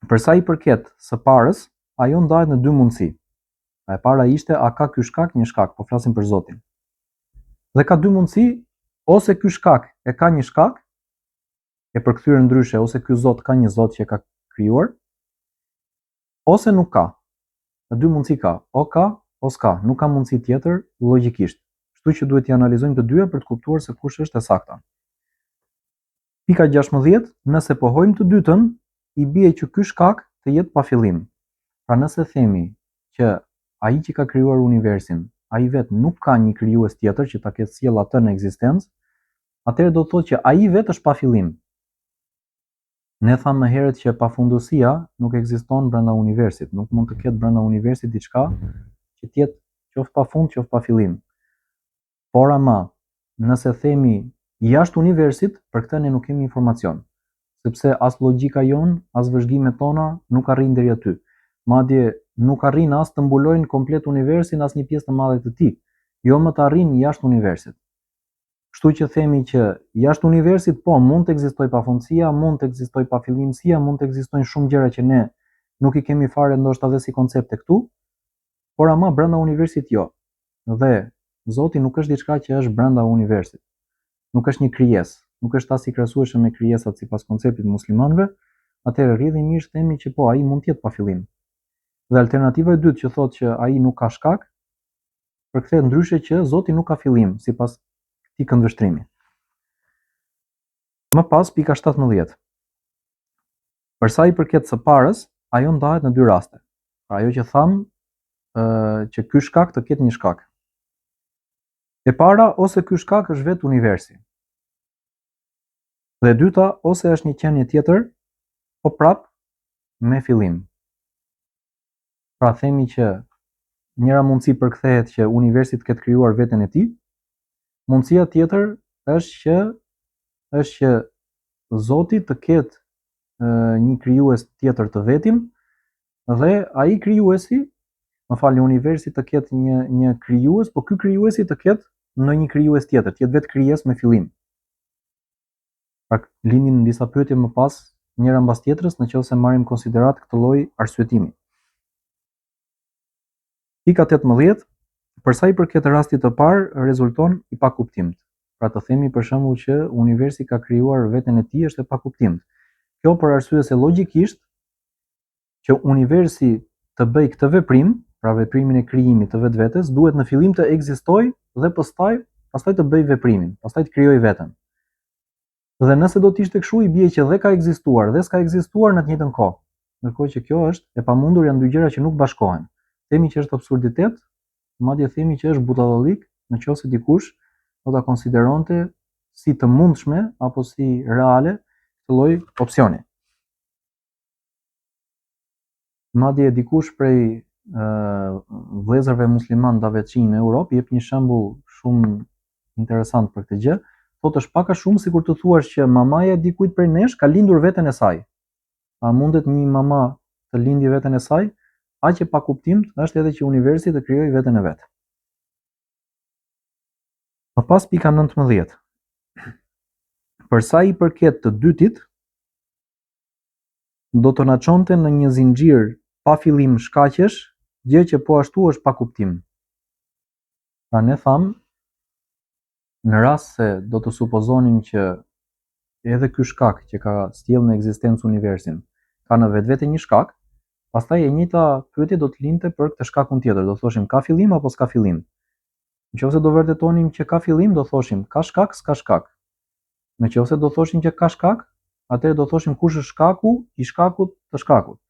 për sa i përket së parës, ajo ndahet në 2 mundësi. E para ishte a ka ky shkak një shkak, po flasim për Zotin. Dhe ka 2 mundësi, ose ky shkak e ka një shkak, e përkthyer ndryshe, ose ky Zot ka një Zot që e ka krijuar, ose nuk ka. Në 2 mundësi ka, o s'ka, nuk ka mundësi tjetër logjikisht. Kështu që duhet t'i analizojmë të dyja për të kuptuar se kush është e sakta. Pika 16, nëse pohojmë të dytën, i bie që ky shkak të jetë pa fillim. Pra nëse themi që ai që ka krijuar universin, ai vetë nuk ka një krijues tjetër që ta ketë sjellë atë në ekzistencë, atëherë do të thotë që ai vetë është pa fillim. Ne thamë më herët që pafundësia nuk ekziston brenda universit, nuk mund të ketë brenda universit diçka që të jetë qoftë pa fund, qoftë pa fillim. Por ama, nëse themi jashtë universit, për këtë ne nuk kemi informacion, sepse as logjika jon, as vëzhgimet tona nuk arrin deri aty. Madje nuk arrin as të mbulojnë komplet universin as një pjesë të madhe të tij, jo më të arrin jashtë universit. Kështu që themi që jashtë universit po mund të ekzistojë pafundësia, mund të ekzistojë pafillimësia, mund të ekzistojnë shumë gjëra që ne nuk i kemi fare ndoshta edhe si koncepte këtu, por ama brenda universit jo. Dhe Zoti nuk është diçka që është brenda universit. Nuk është një krijesë, nuk është as i krahasueshëm me krijesat sipas konceptit muslimanëve, atëherë rrjedhimisht themi që po ai mund të jetë pa fillim. Dhe alternativa e dytë që thotë që ai nuk ka shkak, përkthehet ndryshe që Zoti nuk ka fillim, sipas këtij këndvështrimi. Më pas pika 17. Për sa i përket së parës, ajo ndahet në 2 raste. Pra ajo që tham që ky shkak të ketë një shkak. E para, ose ky shkak është vetë universi. Dhe e dyta, ose është një qenie tjetër, po prap me fillim. Pra themi që njëra mundësi përkthehet që universi të ketë krijuar veten e tij. Mundësia tjetër është që Zoti të ketë një krijues tjetër të vetin dhe ai krijuesi, universi të ketë një krijues, po ky krijuesi të ketë ndonjë krijues tjetër, të jetë vetë krijesë me fillim. Pra lindin disa pyetje më pas, njëra mbas tjetrës, nëse marrim konsiderat këtë lloj arsyetimi. Pika 18, për sa i përket rastit të parë, rezulton i pakuptimt. Pra të themi për shembull që universi ka krijuar veten e tij është e pakuptimt. Kjo për arsye se logjikisht që universi të bëj këtë veprim, pra veprimin e krijimit të vetvetes, duhet në fillim të ekzistojë dhe pastaj të bëj veprimin, pastaj të krijoj veten. Dhe nëse do të ishte kështu, i bie që dhe ka ekzistuar dhe s'ka ekzistuar në të njëjtën kohë. Ndërkohë që kjo është e pamundur, janë dy gjëra që nuk bashkohen. Themi që është absurditet, madje themi që është butadollik, nëse dikush do ta konsideronte si të mundshme apo si reale këtë lloj opsioni. Madje dikush prej vëllezërve musliman davetçi në Europë jep një shembull shumë interesant për këtë gjë. Thotë është pak a shumë sikur të thuash që mamaja e dikujt prej nesh ka lindur veten e saj. A mundet një mama të lindë veten e saj? Aq e pa kuptimt është edhe që universi të krijojë veten e vet. Më pas pika 19. Për sa i përket të dytit, do të na çonte në një zinxhir pa fillim shkaqesh, gjë që po ashtu është pa kuptim. Pra ne tham, në rast se do të supozonim që edhe ky shkak që ka sjellë në ekzistencë universin ka në vetvete një shkak, pastaj e njëjta pyetje do të lindte për këtë shkakun tjetër. Do thoshim ka fillim apo s'ka fillim. Nëse do vërtetonim që ka fillim, do thoshim ka shkak, s'ka shkak. Nëse do thoshim që ka shkak, atëherë do thoshim kush është shkaku i shkakut të shkakut.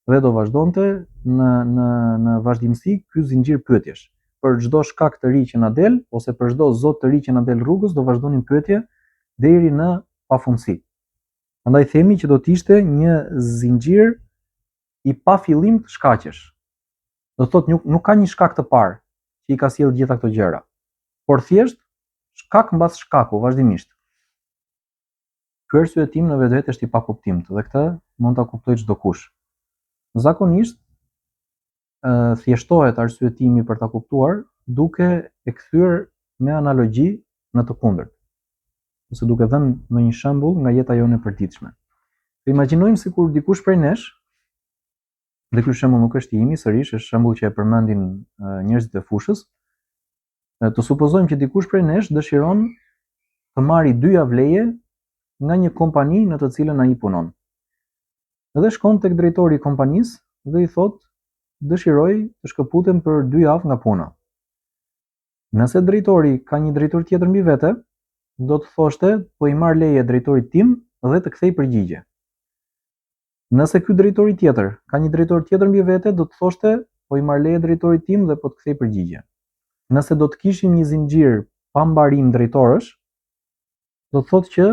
Dhe do vazhdonte në vazhdimsi ky zinxhir pyetjesh. Për çdo shkak të ri që na del ose për çdo zot të ri që na del rrugës, do vazhdonin pyetje deri në pafundësi. Prandaj themi që do të ishte një zinxhir i pa fillim të shkaqesh. Do thotë nuk ka një shkak të parë që i ka sjellë gjitha këto gjëra, por thjesht shkak mbas shkaku vazhdimisht. Ky arsyetim në vetvete është i pakuptimt dhe këtë mund ta kuptojë çdo kush. Zakonisht thjeshtohet arsyetimi për ta kuptuar duke e kthyer me analogji në të kundërt, ose duke dhënë ndonjë shembull nga jeta jone e përditshme. Imagjinojmë sikur dikush prej nesh, dhe ky shembull nuk është i imi, sërish është shembull që e përmendin njerëzit e fushës. Të supozojmë që dikush prej nesh dëshiron të marrë 2 javë leje nga një kompani në të cilën ai punon. Dhe shkon tek drejtori i kompanisë dhe i thotë dëshiroj të shkëputem për 2 javë nga puna. Nëse drejtori ka një drejtor tjetër mbi vete, do të thoshte po i marr leje drejtorit tim dhe të kthej përgjigje. Nëse ky drejtori tjetër ka një drejtor tjetër mbi vete, do të thoshte po i marr leje drejtorit tim dhe po të kthej përgjigje. Nëse do të kishim një zinxhir pa mbarim drejtorësh, do të thotë që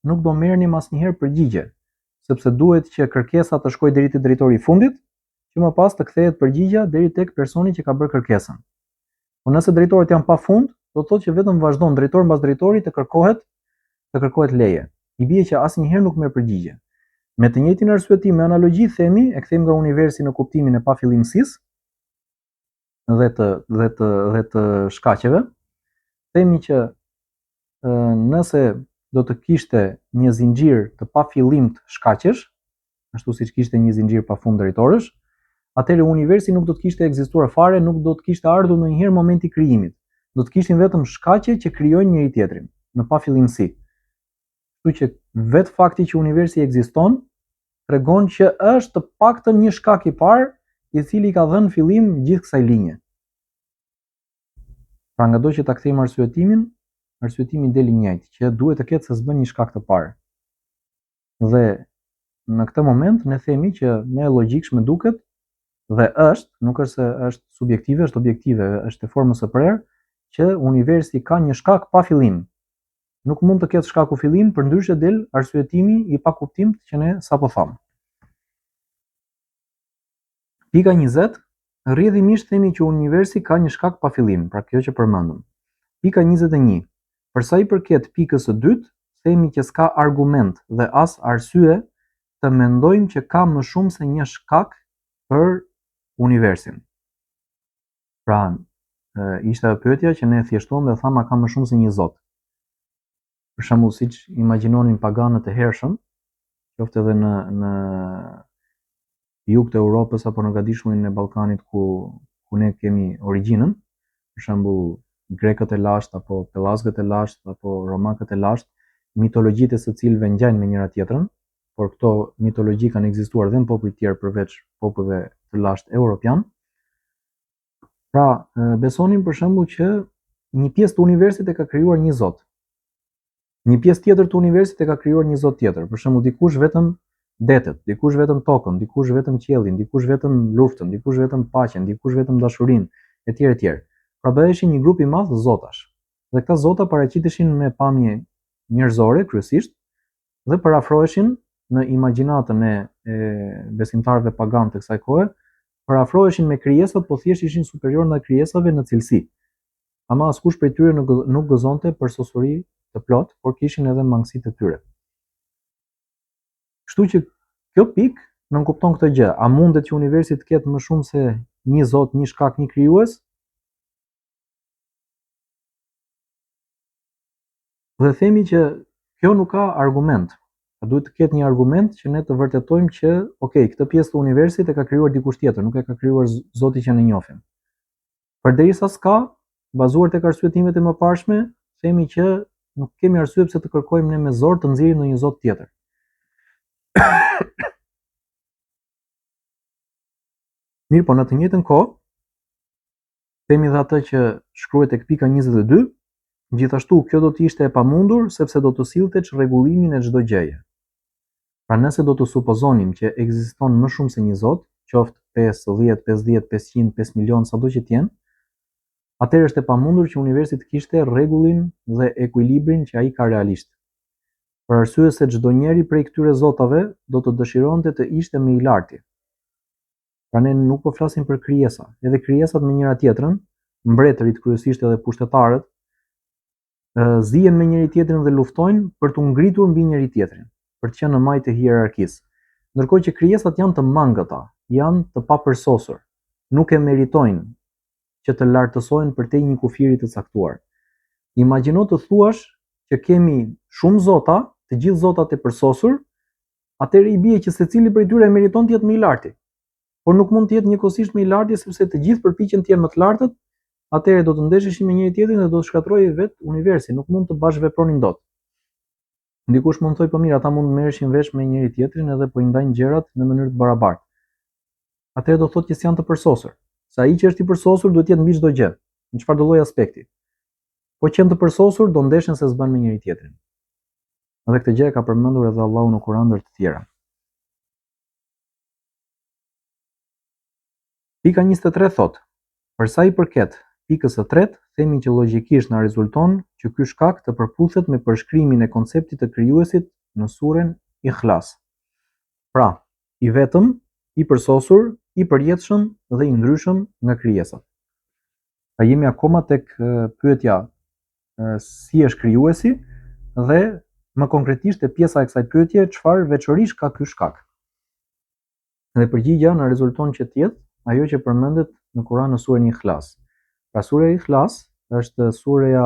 nuk do merrnim asnjëherë përgjigje, sepse duhet që kërkesa të shkojë deri te drejtori i fundit, që më pas të kthehet përgjigja deri tek personi që ka bërë kërkesën. Po nëse drejtorët janë pafund, do të thotë që vetëm vazhdon drejtor mbas drejtori të kërkohet leje. I bie që asnjëherë nuk merr përgjigje. Me të njëjtin arsyetim me analogji themi, e kthejmë nga universi në kuptimin e pafillimësisë dhe të shkaqeve, themi që nëse do të kishte një zinxhir të pafillimt shkaqesh, ashtu siç kishte një zinxhir pafund drejtorësh, atëherë universi nuk do të kishte ekzistuar fare, nuk do të kishte ardhur ndonjëherë momenti i krijimit. Do të kishin vetëm shkaqe që krijojnë njëri tjetrin në pafillimsi. Kështu që vetë fakti që universi ekziston tregon që është të paktën një shkak i parë i cili ka dhënë fillim gjithë kësaj linje. Pra ngado që ta kthejmë arsyetimi del i njëjtë, që duhet të ketë se s'bën një shkak të parë. Dhe në këtë moment ne themi që me logjikshme duket dhe është, nuk është se është subjektive, është objektive, është e formës së prerë, që universi ka një shkak pa fillim. Nuk mund të ketë shkaku fillim, përndryshe del arsyetimi i pakuptimt që ne sapo thamë. Pika 20, rrjedhimisht themi që universi ka një shkak pa fillim, pra kjo që përmendëm. Pika 21, për sa i përket pikës së dytë, themi që s'ka argument dhe as arsye të mendojmë që ka më shumë se një shkak për universin. Pra, ishte pyetja që ne thjeshtuam dhe thamë ka më shumë se një zot. Për shembull, siç imagjinonin paganët e hershëm, qoftë edhe në jug të Europës apo në gadishmërin e Ballkanit ku ne kemi origjinën, për shembull grekët e lashtë apo pellazgët e lashtë apo romakët e lashtë, mitologjitë e së cilëve ngjajnë me njëra tjetrën, por këto mitologji kanë ekzistuar edhe në popull të tjerë përveç popujve të lashtë europian. Pra, besonin për shembull që një pjesë të universit e ka krijuar një zot. Një pjesë tjetër të universit e ka krijuar një zot tjetër. Për shembull, dikush vetëm detet, dikush vetëm tokën, dikush vetëm qiellin, dikush vetëm luftën, dikush vetëm paqen, dikush vetëm dashurinë, etj. etj. Pra bëheshin një grup i madh zotash. Dhe këta zota paraqiteshin me pamje njerëzore kryesisht dhe parafroheshin në imagjinatën e besimtarëve pagan të kësaj kohe, parafroheshin me krijesat, po thjesht ishin superior ndaj krijesave në cilësi. Ama askush prej tyre nuk gëzonte për sosuri të plot, por kishin edhe mangësitë e tyre. Kështu që kjo pikë nënkupton këtë gjë. A mundet që universi të ketë më shumë se një Zot, një shkak, një krijues? Dhe themi që kjo nuk ka argument. Duhet të ketë një argument që ne të vërtetojmë që, këtë pjesë të universit e ka krijuar dikush tjetër, nuk e ka krijuar Zoti që ne njohim. Përderisa s'ka, bazuar tek arsyetimet e mëparshme, themi që nuk kemi arsye pse të kërkojmë ne me zor të nxjerrim ndonjë Zot tjetër. Mirë, po në të njëjtën kohë, themi dhe atë që shkruhet tek pika 22, gjithashtu kjo do të ishte e pamundur sepse do të sillte çrregullimin e çdo gjëje. Pra nëse do të supozonim që ekziston më shumë se një Zot, qoftë 5, 10, 50, 500, 5 milion, sado që t'jenë, atëherë është e pamundur që universi të kishte rregullin dhe ekuilibrin që ai ka realisht. Për arsye se çdo njeri prej këtyre zotave do të dëshironte të ishte më i larti. Pra ne nuk po flasim për krijesa, edhe krijesat me njëra tjetrën, mbretërit kryesisht edhe pushtetarët, zihen me njëri tjetrin dhe luftojnë për të ngritur mbi njëri tjetrin, për të qenë në majtë e hierarkisë. Ndërkohë që krijesat janë të mangëta, janë të papërsosur, nuk e meritojnë që të lartësohen përtej një kufiri të caktuar. Imagjino të thuash që kemi shumë zota, të gjithë zotat e përsosur, atëherë i bie që secili prej tyre meriton të jetë më i larti. Por nuk mund të jetë njëkohësisht më i larti sepse të gjithë përpiqen të jenë më të lartët, atëherë do të ndesheshin me njëri tjetrin dhe do të shkatërrojë vetë universi, nuk mund të bashkëvepronin dot. Ndikush mund të thojë, po mirë, ata mund të merreshin vesh me njëri tjetrin edhe po i ndajnë gjërat në mënyrë të barabartë. Atëherë do thotë që janë të përsosur. Sa ai që është i përsosur duhet të jetë mbi çdo gjë, në çfarëdo lloj aspekti. Po që janë të përsosur do ndeshen se s'bën me njëri tjetrin. Edhe këtë gjë e ka përmendur edhe Allahu në Kur'an ndër të tjera. Pika 23 thotë: për sa i përket pikës së tretë, themi që logjikisht na rezulton që ky shkak të përputhet me përshkrimin e konceptit të krijuesit në surën Ikhlas. Pra, i vetëm, i përsosur, i përjetshëm dhe i ndryshëm nga krijesat. Pra jemi akoma tek pyetja si është krijuesi dhe më konkretisht te pjesa e kësaj pyetje, çfarë veçorish ka ky shkak. Dhe përgjigja na rezulton që të jetë ajo që përmendet në Kur'an në surën Ikhlas. Pra surja Ikhlas është surja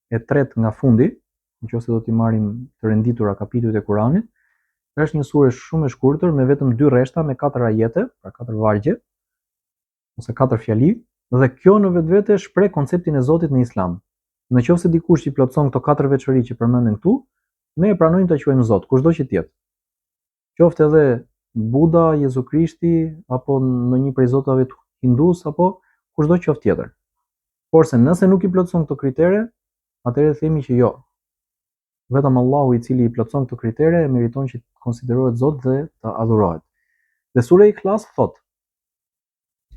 e tretë nga fundi, nëse do t'i marrim të renditura kapitujt e Kur'anit. Është një sure shumë e shkurtër me vetëm 2 rreshta me 4 ajete, pra 4 vargje ose 4 fjali, dhe kjo në vetvete shpreh konceptin e Zotit në Islam. Nëse dikush i plotson këto 4 veçori që përmenden këtu, ne e pranojmë ta quajmë Zot, kushdo që të jetë. Qoftë edhe Buda, Jezu Krishti, apo ndonjë prej zotave të hindus, apo kushdo qoftë tjetër. Porse nëse nuk i plotson këto kritere, atëherë themi që jo. Vetëm Allahu i cili i plotson këto kritere e meriton që të konsiderohet Zot dhe të adhurohet. Dhe sura Ikhlas thot: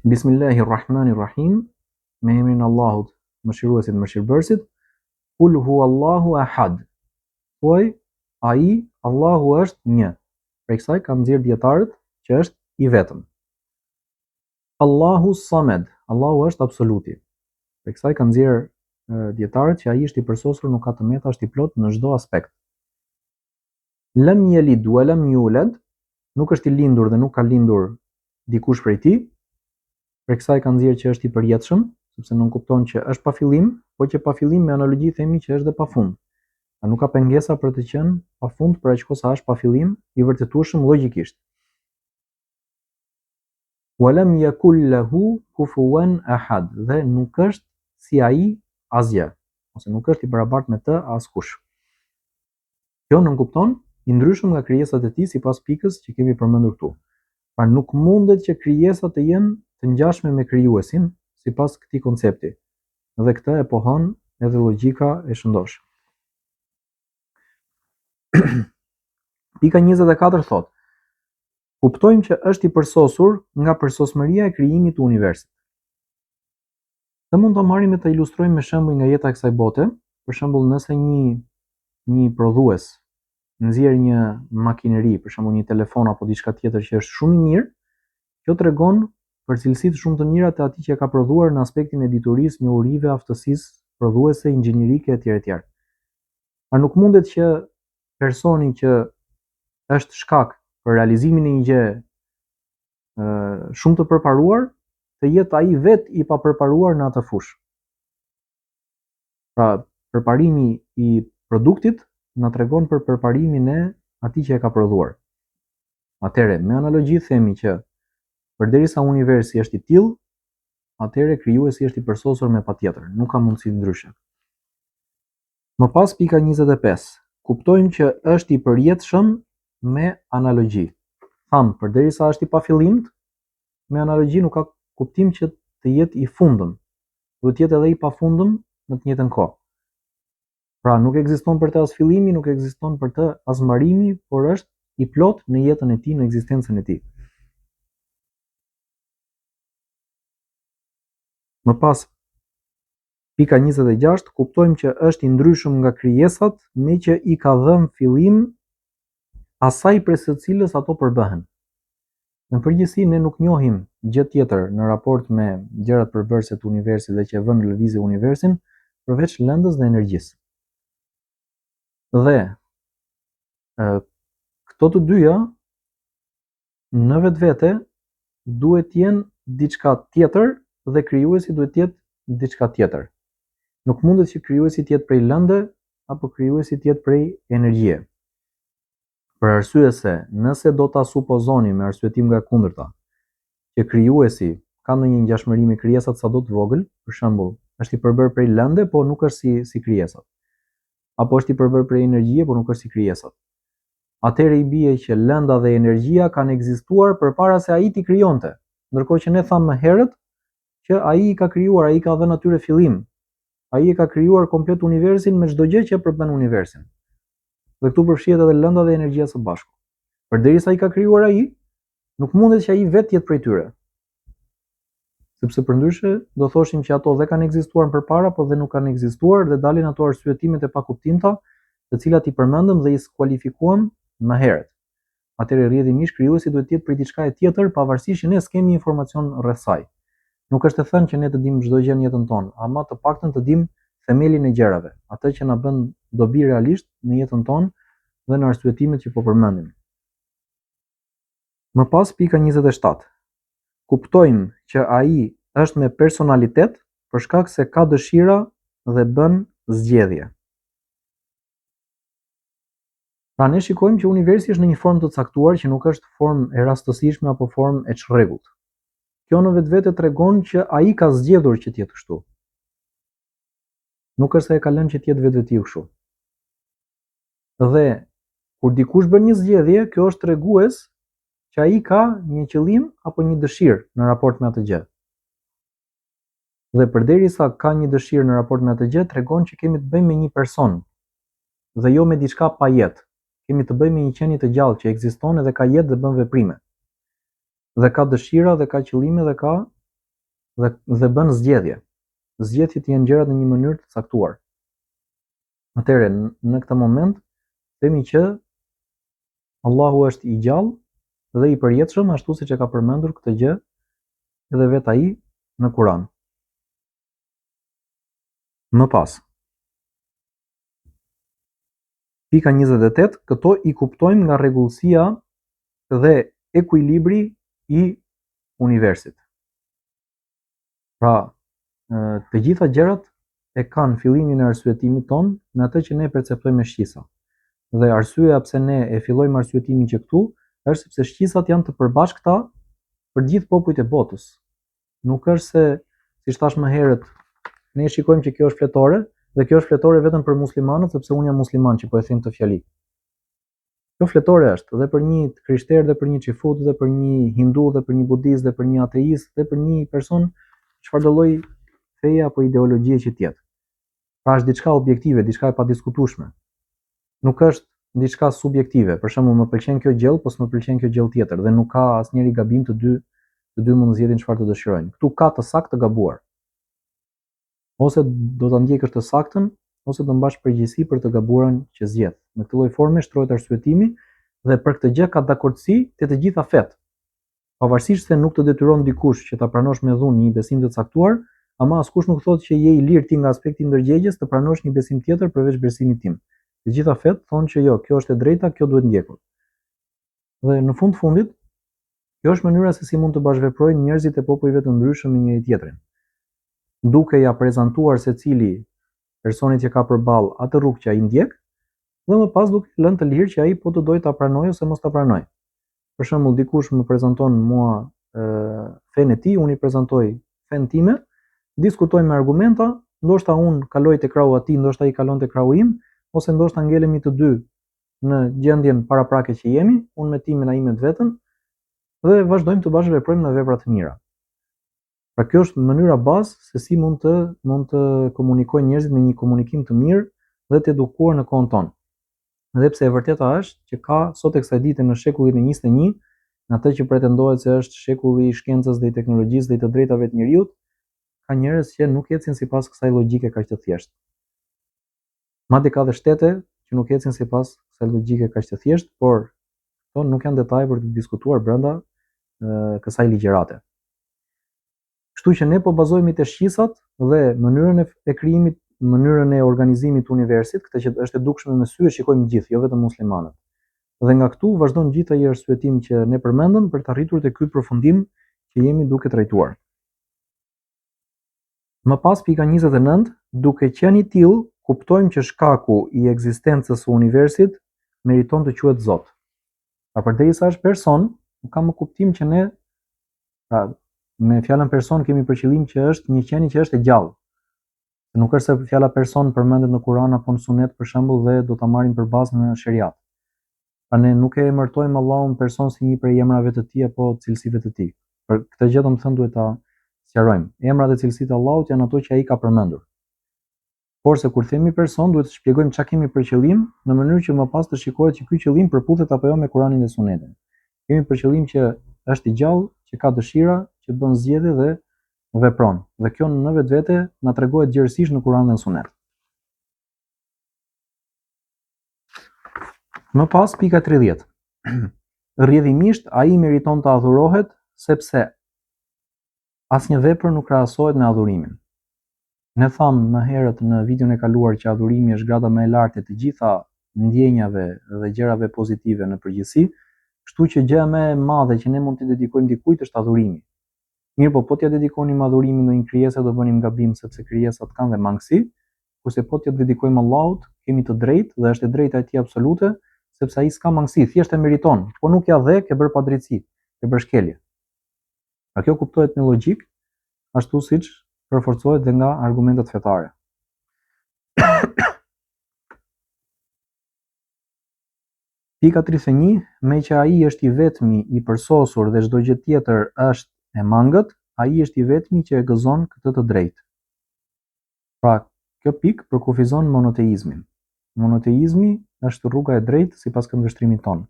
Bismillahirrahmanirrahim, me emrin e Allahut, mëshiruesit, mëshirbërësit. Kul huwallahu ahad. Thuaj, ai, Allahu është një. Prej kësaj kam nxjerr dietarët që është i vetëm. Allahu samed, Allahu është absoluti. Prej kësaj kam nxjerr dietarët që ai është i përsosur, nuk ka të meta, është i plot në çdo aspekt. Lam yalid wa lam yulad, nuk është i lindur dhe nuk ka lindur dikush prej tij. Prej kësaj kanë nxjerr që është i përjetshëm, sepse nuk kupton që është pa fillim, por që pa fillim me analogji themi që është dhe pa fund. A nuk ka pengesa për të qenë pa fund për aq kohë sa është pa fillim, i vërtetueshëm logjikisht. Wa lam yakul lahu kufuwan ahad, dhe nuk është si ai asgjë, ose nuk është i barabartë me të askush. Kjo nuk kupton i ndryshëm nga krijesat e tij sipas pikës që kemi përmendur këtu. Pra nuk mundet që krijesat të jenë të ngjashme me krijuesin sipas këtij koncepti. Dhe këtë e pohon edhe logjika e shëndosh. Pika 24 thot: kuptojmë që është i përsosur nga përsosmëria e krijimit të universit. Dhe mund ta marrim e ta ilustrojmë me shembuj nga jeta e kësaj bote. Për shembull, nëse një prodhues nxjerr një makineri, për shembull një telefon apo diçka tjetër që është shumë i mirë, kjo tregon për cilësitë shumë të mira të atij që e ka prodhuar në aspektin e diturisë, njohurive, aftësisë prodhuese, inxhinierike etj. etj. A nuk mundet që personi që është shkak për realizimin e një gjë shumë të përparuar, të jetë ai vetë i papërparuar në atë fushë. Pra, përparimi i produktit na tregon për përparimin e atij që e ka prodhuar. Atëherë, me analogji themi që përderisa universi është i tillë, atëherë krijuesi është i përsosur me patjetër, nuk ka mundësi ndryshe. Më pas pika 25. Kuptojmë që është i përjetshëm me analogji. Tham, përderisa është i pafillimt, me analogji nuk ka kuptim që të jetë i fundëm. Duhet të jetë edhe i pafundëm në të njëjtën kohë. Pra, nuk ekziston për të as fillimi, nuk ekziston për të as mbarimi, por është i plot në jetën e tij, në ekzistencën e tij. Më pas, pika 26, kuptojmë që është i ndryshëm nga krijesat, me që i ka dhënë fillim asaj prej së cilës ato përbëhen. Në përgjithësi ne nuk njohim gjë tjetër në raport me gjërat përbërëse të universit dhe që vënë në lëvizje universin, përveç lëndës dhe energjisë. Dhe këto të dyja në vetvete duhet të jenë diçka tjetër dhe krijuesi duhet të jetë diçka tjetër. Nuk mundet që krijuesi të jetë prej lëndë apo krijuesi të jetë prej energjie. Për arsye se nëse do ta supozoni me arsyetim nga kundërta që krijuesi ka ndonjë ngjashmëri me krijesat sado të vogël, për shembull, është i përbërë prej lëndë, po nuk është si krijesat. Apo është i përbërë prej energjie, por nuk është si krijesat. Atëherë i bie që lënda dhe energjia kanë ekzistuar përpara se ai t'i krijonte. Ndërkohë që ne thamë më herët që ai i ka krijuar, ai ka dhënë atyre fillim. Ai e ka krijuar komplet universin me çdo gjë që përbën universin. Dhe këtu përfshihet edhe lënda dhe energjia së bashku. Përderisa ai ka krijuar ai, nuk mundet që ai vetë jetë prej tyre. Sepse përndryshe do thoshim që ato dhe kanë ekzistuar përpara, po dhe nuk kanë ekzistuar dhe dalin ato arsyetimet e pakuptimta, të cilat i përmendëm dhe i skualifikuam më herët. Atëherë rrjedhimisht krijuesi duhet të jetë prej diçka tjetër, pavarësisht që ne s'kemi informacion rreth saj. Nuk është të thënë që ne të dimë çdo gjë në jetën tonë, ama të paktën të dimë themelin e gjërave, atë që na bën dobi realisht në jetën tonë dhe në arsyetimet që po përmendim. Më pas pika 27. Kuptojmë që ai është me personalitet për shkak se ka dëshira dhe bën zgjedhje. Pra ne shikojmë që universi është në një formë të caktuar që nuk është formë e rastësishme apo formë e çrregullt. Kjo në vetvete tregon që ai ka zgjedhur që të jetë kështu. Nuk është se e ka lënë që të jetë vetvetiu kështu. Dhe kur dikush bën një zgjedhje, kjo është tregues që ai ka një qëllim apo një dëshirë në raport me atë gjë. Dhe përderisa ka një dëshirë në raport me atë gjë, tregon që kemi të bëjmë me një person dhe jo me diçka pa jetë. Kemi të bëjmë me një qenie të gjallë që ekziston dhe ka jetë dhe bën veprime. Dhe ka dëshira dhe ka qëllime dhe bën zgjedhje. Zgjedhjet janë gjërat në një mënyrë të caktuar. Atëherë në këtë moment themi që Allahu është i gjallë dhe i përjetshëm, ashtu siç e ka përmendur këtë gjë edhe vetë ai në Kur'an. Më pas. Pika 28, këto i kuptojmë nga rregullësia dhe ekuilibri i universit. Pra, të gjitha gjërat e kanë fillimin e arsyetimit ton në atë që ne perceptojmë me shqisa. Dhe arsyeja pse ne e fillojmë arsyetimin që këtu është sepse shqisat janë të përbashkëta për gjithë popujt e botës. Nuk është se, siç thash më herët, ne shikojmë që kjo është fletore dhe kjo është fletore vetëm për muslimanët, sepse unë jam musliman që po e them këtë fjali. Kjo fletore është dhe për një krishter, dhe për një xifut, dhe për një hindu, dhe për një budist, dhe për një ateist, dhe për një person çfarëdo lloj feje apo ideologjie që tjetë. Pra është diçka objektive, diçka e padiskutueshme. Nuk është diçka subjektive. Për shembull, më pëlqen kjo gjellë, po s'më pëlqen kjo gjellë tjetër dhe nuk ka asnjëri gabim, të dy mund të zgjedhin çfarë të dëshirojnë. Ktu ka të saktë të gabuar. Ose do ta ndjekësh të saktën, ose do mbash përgjegjësi për të gabuarën që zgjedh. Me këtë lloj forme shtrohet arsyetimi dhe për këtë gjë ka dakordsi të gjitha fet. Pavarësisht se nuk të detyron dikush që ta pranosh me dhunë një besim të caktuar, ama askush nuk thotë që je i lirë ti nga aspekti i ndërgjegjes të pranosh një besim tjetër përveç besimit tim. Të gjitha fet thonë që jo, kjo është e drejta, kjo duhet ndjekur. Dhe në fund fundit, kjo është mënyra se si mund të bashkëveprojnë njerëzit e popujve të ndryshëm me njëri tjetrin. Duke ja prezantuar secili personit që ka përballë atë rrugë që ai ndjek, dhe më pas duke lënë të lirë që ai po të dojë ta pranojë ose mos ta pranojë. Për shembull, dikush më prezanton mua fenë e tij, unë i prezantoj fenë time, diskutojmë me argumenta, ndoshta unë kaloj te krahu atij, ndoshta ai kalon te krahu im, ose ndoshta ngelemi të dy në gjendjen paraprake që jemi, unë me timin, ai me vetën, dhe vazhdojmë të bashkëveprojmë në vepra të mira. Pra kjo është mënyra bazë se si mund të komunikojnë njerëzit me një komunikim të mirë dhe të edukuar në kohën tonë. Dhe pse e vërteta është që ka sot e kësaj dite në shekullin e 21, në atë që pretendohet se është shekulli i shkencës dhe i teknologjisë dhe i të drejtave të njerëzit, ka njerëz që nuk ecin sipas kësaj logjike kaq të thjeshtë. Madje ka dhe shtete që nuk ecin sipas kësaj logjike kaq të thjeshtë, por këto nuk janë detaje për të diskutuar brenda kësaj ligjërate. Kështu që ne po bazohemi te shqisat dhe mënyrën e krijimit, mënyrën e organizimit të universit, këtë që është e dukshme me sy e shikojmë gjithë, jo vetëm muslimanët. Dhe nga këtu vazhdon gjithë ai arsyetim që ne përmendëm për të arritur te ky përfundim që jemi duke trajtuar. Më pas pika 29, duke qenë i tillë, kuptojmë që shkaku i ekzistencës së universit meriton të quhet Zot. Pra përderisa është person, nuk ka më kuptim që ne, me fjalën person kemi për qëllim që është një qenie që është e gjallë. Nuk është se fjala person përmendet në Kur'an apo në Sunet për shembull dhe do ta marrim për bazë në Sheriat. Pra ne nuk e emërtojmë Allahun person si një prej emrave të tij apo cilësive të tij. Për këtë gjë domethënë duhet ta sqarojmë. Emrat dhe cilësitë e Allahut janë ato që ai ka përmendur. Por se kur themi person duhet të shpjegojmë çka kemi për qëllim në mënyrë që më pas të shikohet që ky qëllim përputhet apo jo me Kur'anin dhe Sunetin. Kemi për qëllim që është i gjallë, që ka dëshira, që bën zgjedhje dhe vepron. Dhe kjo në vetvete na tregohet gjerësisht në Kur'an dhe në Sunet. Më pas pika 30. Rrjedhimisht ai meriton të adhurohet sepse asnjë vepër nuk krahasohet me adhurimin. Ne thamë më herët në videon e kaluar që adhurimi është grada më e lartë e të gjitha ndjenjave dhe gjërave pozitive në përgjithësi, kështu që gjëja më e madhe që ne mund t'i dedikojmë dikujt është adhurimi. Mirë, po t'ja dedikonim adhurimin ndonjë krijese do bënim gabim sepse krijesat kanë dhe mangësi, kurse po t'ja dedikojmë Allahut, kemi të drejtë dhe është e drejta e tij absolute, sepse ai s'ka mangësi, thjesht e meriton, po nuk ja dhe ke bërë padrejtësi, ke bërë shkelje. Pra kjo kuptohet me logjik, ashtu siç përforcohet dhe nga argumentet fetare. Pika 31, me që ai është i vetmi i përsosur dhe çdo gjë tjetër është e mangët, ai është i vetmi që e gëzon këtë të drejtë. Pra, kjo pikë përkufizon monoteizmin. Monoteizmi është rruga e drejtë sipas këndvështrimit ton.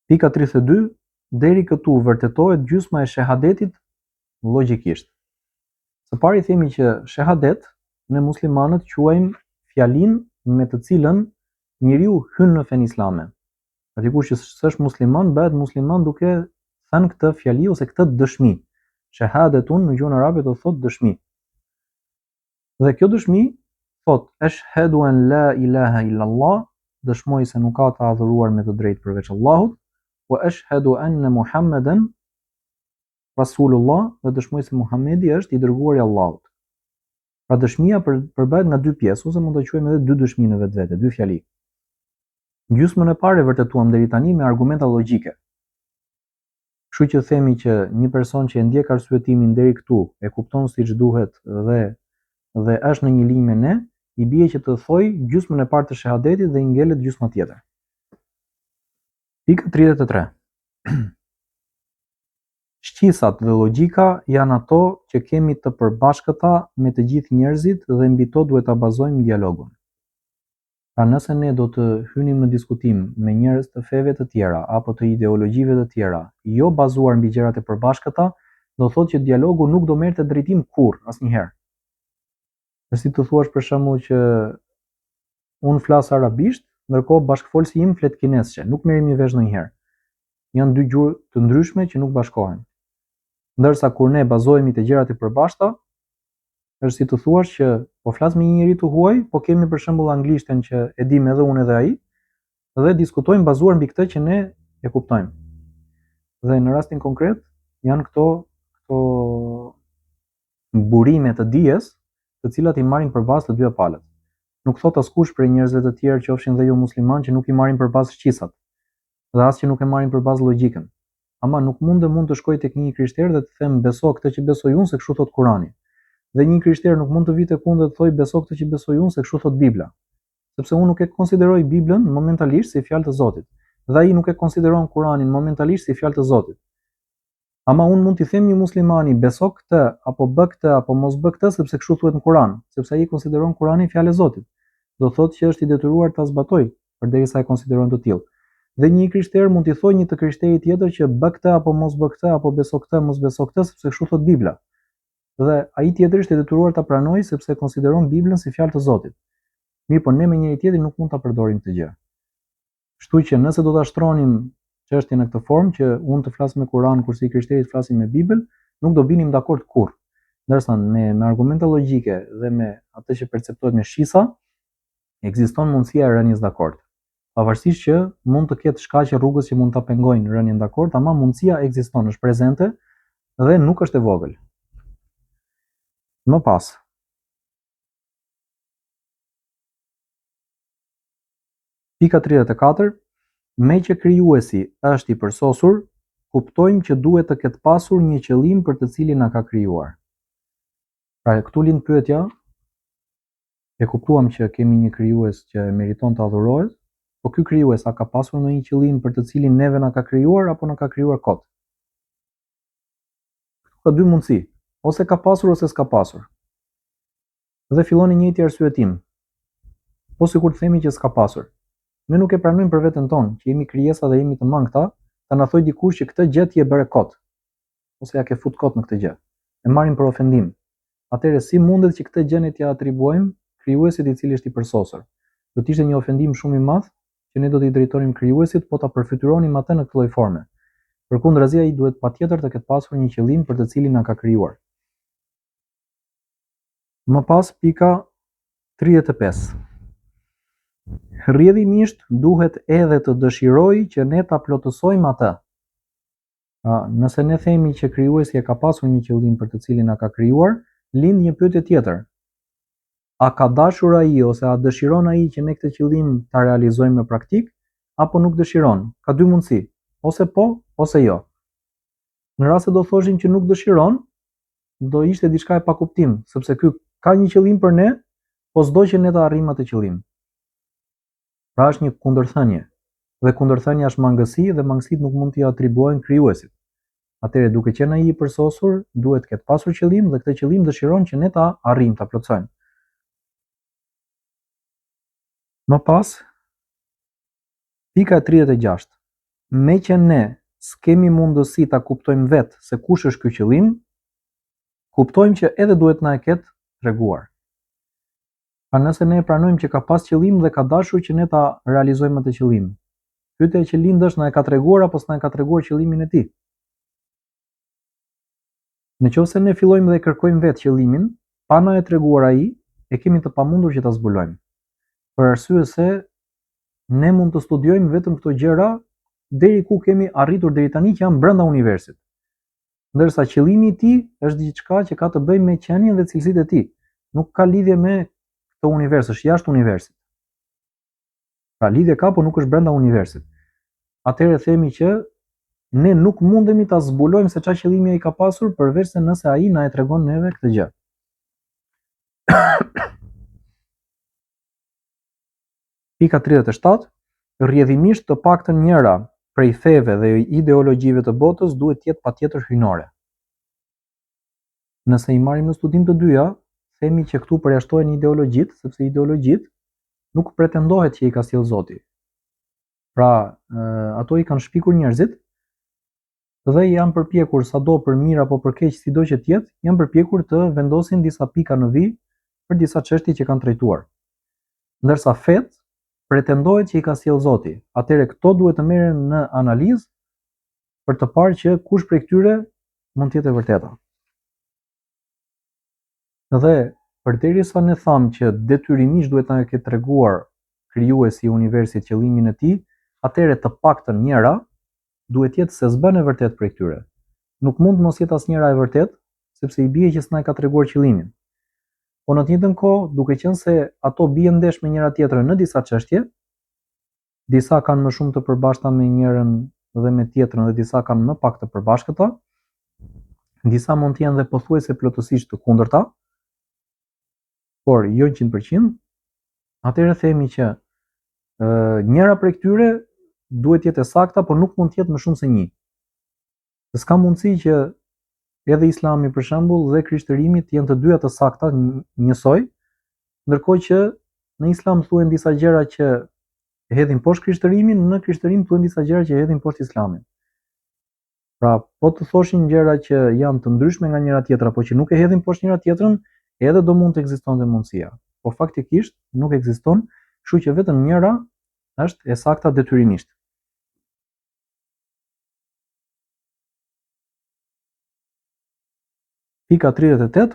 Pika 32, deri këtu vërtetohet gjysma e shahadetit logjikisht. Së pari themi që shahadet ne muslimanët quajmë fjalinë me të cilën njeriu hyn në fenë islame. Dikush që s'është musliman bëhet musliman duke thënë këtë fjali ose këtë dëshmi. Shahadetun në gjuhën arabe do thotë dëshmi. Dhe kjo dëshmi thotë ashhadu an la ilaha illa Allah, dëshmoj se nuk ka të adhuruar me të drejtë përveç Allahut, wa ashhadu anna Muhammeden Rasulullah, dhe dëshmoj se Muhamedi është i dërguari i Allahut. Pra dëshmia përbëhet nga dy pjesë, ose mund ta quajmë edhe dy dëshmi në vetvete, dy fjali. Gjysmën e parë vërtetuam deri tani me argumenta logjike. Kështu që themi që një person që e ndjek arsyetimin deri këtu, e kupton siç duhet dhe është në një linjë me ne, i bie që të thojë gjysmën e parë të shahadetit dhe i ngelet gjysma tjetër. Pika 33. Shqisat dhe logjika janë ato që kemi të përbashkëta me të gjithë njerëzit dhe mbi to duhet ta bazojmë dialogun. Pra nëse ne do të hynim në diskutim me njerëz të feve të tjera apo të ideologjive të tjera, jo bazuar mbi gjërat e përbashkëta, do thotë që dialogu nuk do merrte drejtim kurrë, asnjëherë. Si të thuash për shembull që unë flas arabisht, ndërkohë bashkëfolsi im flet kinesische, nuk merremi vesh ndonjëherë. Janë dy gjuhë të ndryshme që nuk bashkohen. Ndërsa kur ne bazohemi te gjërat e përbashkëta, është si të thuash që po flas me një njeri të huaj, po kemi për shembull anglishten që e dim edhe unë edhe ai, dhe diskutojmë bazuar mbi këtë që ne e kuptojmë. Dhe në rastin konkret janë këto burime të dijes, të cilat i marrin përballë të dyja palët. Nuk thot askush për njerëzve të tjerë qofshin dhe jo musliman që nuk i marrin përballë shqisat, dhe as që nuk e marrin përballë logjikën. Ama nuk mund të shkoj tek një krishter dhe të them beso këtë që besoj unë se kështu thot Kurani. Dhe një krishter nuk mund të vitë tek unë dhe të thoj beso këtë që besoj unë se kështu thot Bibla. Sepse unë nuk e konsideroj Biblën momentalisht si fjalë të Zotit, dhe ai nuk e konsideron Kuranin momentalisht si fjalë të Zotit. Ama unë mund t'i them një muslimani beso këtë apo bë këtë apo mos bë këtë sepse kështu thuhet në Kuran, sepse ai konsideron Kuranin fjalë e Zotit. Do thotë që është i detyruar ta zbatojë përderisa e konsideron të tillë. Dhe një krishter mund t'i thojë një të krishterit tjetër që bë këtë apo mos bë këtë apo beso këtë mos beso këtë sepse kështu thot Bibla. Dhe ai tjetri është i detyruar ta pranojë sepse konsideron Biblën si fjalë të Zotit. Mirë, po ne me njëri tjetrin nuk mund ta përdorim këtë gjë. Kështu që nëse do ta shtronim çështjen në këtë formë që unë të flas me Kur'an kurse i krishterit flasin me Bibël, nuk do binim dakord kurrë. Ndërsa me argumente logjike dhe me atë që perceptohet me shisa, ekziston mundësia e rënies dakord. Pavarësisht që mund të ketë shkaqe rrugës që mund ta pengojnë rënien dakord, ama mundësia ekziston, është prezente dhe nuk është e vogël. Më pas. Pika 34. Me që krijuesi është i përsosur, kuptojmë që duhet të ketë pasur një qëllim për të cilin na ka krijuar. Pra këtu lind pyetja, e kuptuam që kemi një krijues që meriton të adhurohet, po ky krijues a ka pasur ndonjë qëllim për të cilin neve na ka krijuar apo na ka krijuar kot? Ka dy mundësi, ose ka pasur ose s'ka pasur. Dhe fillon i njëjti arsyetim. Po sikur të themi që s'ka pasur. Ne nuk e pranojmë për veten tonë që jemi krijesa dhe jemi të mangëta, ta na thoj dikush që këtë gjë ti e bëre kot, ose ja ke fut kot në këtë gjë. E marrim për ofendim. Atëherë si mundet që këtë gjë ne t'ia atribuojmë krijuesit i cili është i përsosur? Do të ishte një ofendim shumë i madh që ne do t'i drejtonim krijuesit, po ta përfytyronim atë në këtë lloj forme. Përkundrazi ai duhet patjetër të ketë pasur një qëllim për të cilin na ka krijuar. Më pas pika 35. Rrjedhimisht duhet edhe të dëshiroj që ne ta plotësojmë atë. Nëse ne themi që krijuesi e ka pasur një qëllim për të cilin na ka krijuar, lind një pyetje tjetër. A ka dashur ai ose a dëshiron ai që ne këtë qëllim ta realizojmë në praktik apo nuk dëshiron? Ka dy mundësi, ose po, ose jo. Në rast se do thoshim që nuk dëshiron, do ishte diçka e pakuptim, sepse ky ka një qëllim për ne, po s'do që ne ta arrijmë atë qëllim. Pra është një kundërthënie, dhe kundërthënia është mangësi dhe mangësitë nuk mund t'i atribuohen krijuesit. Atëherë duke qenë ai i përsosur, duhet të ketë pasur qëllim dhe këtë qëllim dëshiron që ne ta arrijmë, ta plotësojmë. Më pas, pika 36. Me që ne s'kemi mundësi ta kuptojmë vetë se kush është ky qëllim, kuptojmë që edhe duhet na e ketë treguar. Pra nëse ne pranojmë që ka pas qëllim dhe ka dashur që ne ta realizojmë atë qëllim, pyetja që lind është na e ka treguar apo s'na e ka treguar qëllimin e tij? Nëse ne fillojmë dhe kërkojmë vetë qëllimin, pa na e treguar ai, e kemi të pamundur që ta zbulojmë. Për arsye se ne mund të studiojmë vetëm këto gjëra deri ku kemi arritur deri tani që janë brenda universit. Ndërsa qëllimi i tij është diçka që ka të bëjë me qenien dhe cilësitë e tij. Nuk ka lidhje me këtë univers, është jashtë universit. Pra lidhje ka, po nuk është brenda universit. Atëherë themi që ne nuk mundemi ta zbulojmë se çfarë qëllimi ai ka pasur përveç se nëse ai na e tregon neve këtë gjë. Pika 37. Rrjedhimisht të paktën njëra prej feve dhe ideologjive të botës duhet të jetë patjetër hyjnore. Nëse i marrim në studim të dyja, themi që këtu përjashtohen ideologjitë, sepse ideologjitë nuk pretendohet që i ka sjell Zoti. Pra, ato i kanë shpikur njerëzit dhe janë përpjekur sado për mirë apo për keq sido që të jetë, janë përpjekur të vendosin disa pika në vi për disa çështje që kanë trajtuar. ndërsa fet pretendohet që i ka sjell Zoti. Atëherë këto duhet të merren në analizë për të parë që kush prej këtyre mund të jetë e vërteta. Dhe përderisa ne thamë që detyrimisht duhet ta ketë treguar krijuesi i universit qëllimin e tij, atëherë të paktën njëra duhet jetë se s'bën e vërtet prej këtyre. Nuk mund mos jetë asnjëra e vërtet, sepse i bie që s'na ka treguar qëllimin. Po në të njëjtën kohë, duke qenë se ato bien ndesh me njëra tjetrën në disa çështje, disa kanë më shumë të përbashkëta me njërin dhe me tjetrën dhe disa kanë më pak të përbashkëta, disa mund të jenë dhe pothuajse plotësisht të kundërta, por jo 100%, atëherë themi që njëra prej këtyre duhet jetë e sakta, por nuk mund të jetë më shumë se një. S'ka mundësi që edhe Islami për shembull dhe Krishtërimi të jenë të dyja të sakta njësoj, ndërkohë që në Islam thuhen disa gjëra që hedhin poshtë Krishtërimin, në Krishtërim thuhen disa gjëra që hedhin poshtë Islamin. Pra, po të thoshin gjëra që janë të ndryshme nga njëra tjetra, por që nuk e hedhin poshtë njëra tjetrën, edhe do mund të ekzistonte mundësia. Po faktikisht nuk ekziston, kështu që vetëm njëra është e sakta detyrimisht. Pika 38,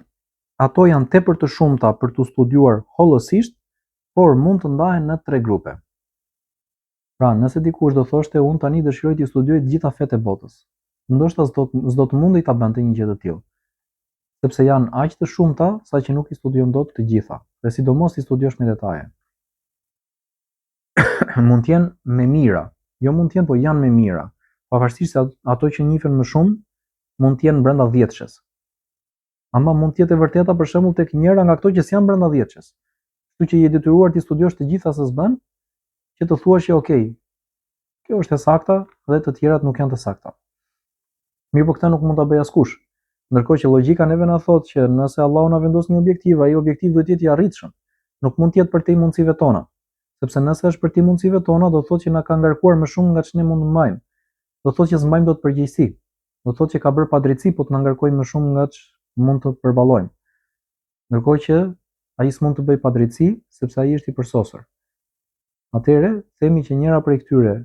ato janë tepër të shumta për të studiuar hollësisht, por mund të ndahen në 3 grupe. Pra, nëse dikush do thoshte unë tani dëshiroj të studioj të gjitha fetë e botës, ndoshta s'do të mundej ta bënte një gjë të tillë, sepse janë aq të shumta sa që nuk i studion dot të gjitha, dhe sidomos i studiosh me detaje. Mund të jenë me mira, jo mund të jenë, po janë me mira, pavarësisht se ato që njihen më shumë mund të jenë brenda 10-shes. Ama mund të jetë e vërteta për shembull tek njëra nga ato që s'janë brenda 10-shes. Kështu që je detyruar të studiosh të gjitha se s'bën, që të thuash që okay, kjo është e sakta dhe të tjerat nuk janë të sakta. Mirë, po këtë nuk mund ta bëj askush. Ndërkohë që logjika neve na thotë që nëse Allahu na vendos një objektiv, ai objektiv duhet të jetë i arritshëm. Nuk mund të jetë përtej mundësive tona. Sepse nëse është përtej mundësive tona, do thotë që na ka ngarkuar më shumë nga ç'ne mund të mbajmë. Do thotë që s'mbajmë dot përgjegjësi. Do thotë që ka bërë padrejti, po të na ngarkojë më shumë nga mund të përballojmë. Ndërkohë që ai s'mund të bëj padrejti sepse ai është i përsosur. Atëherë themi që njëra prej këtyre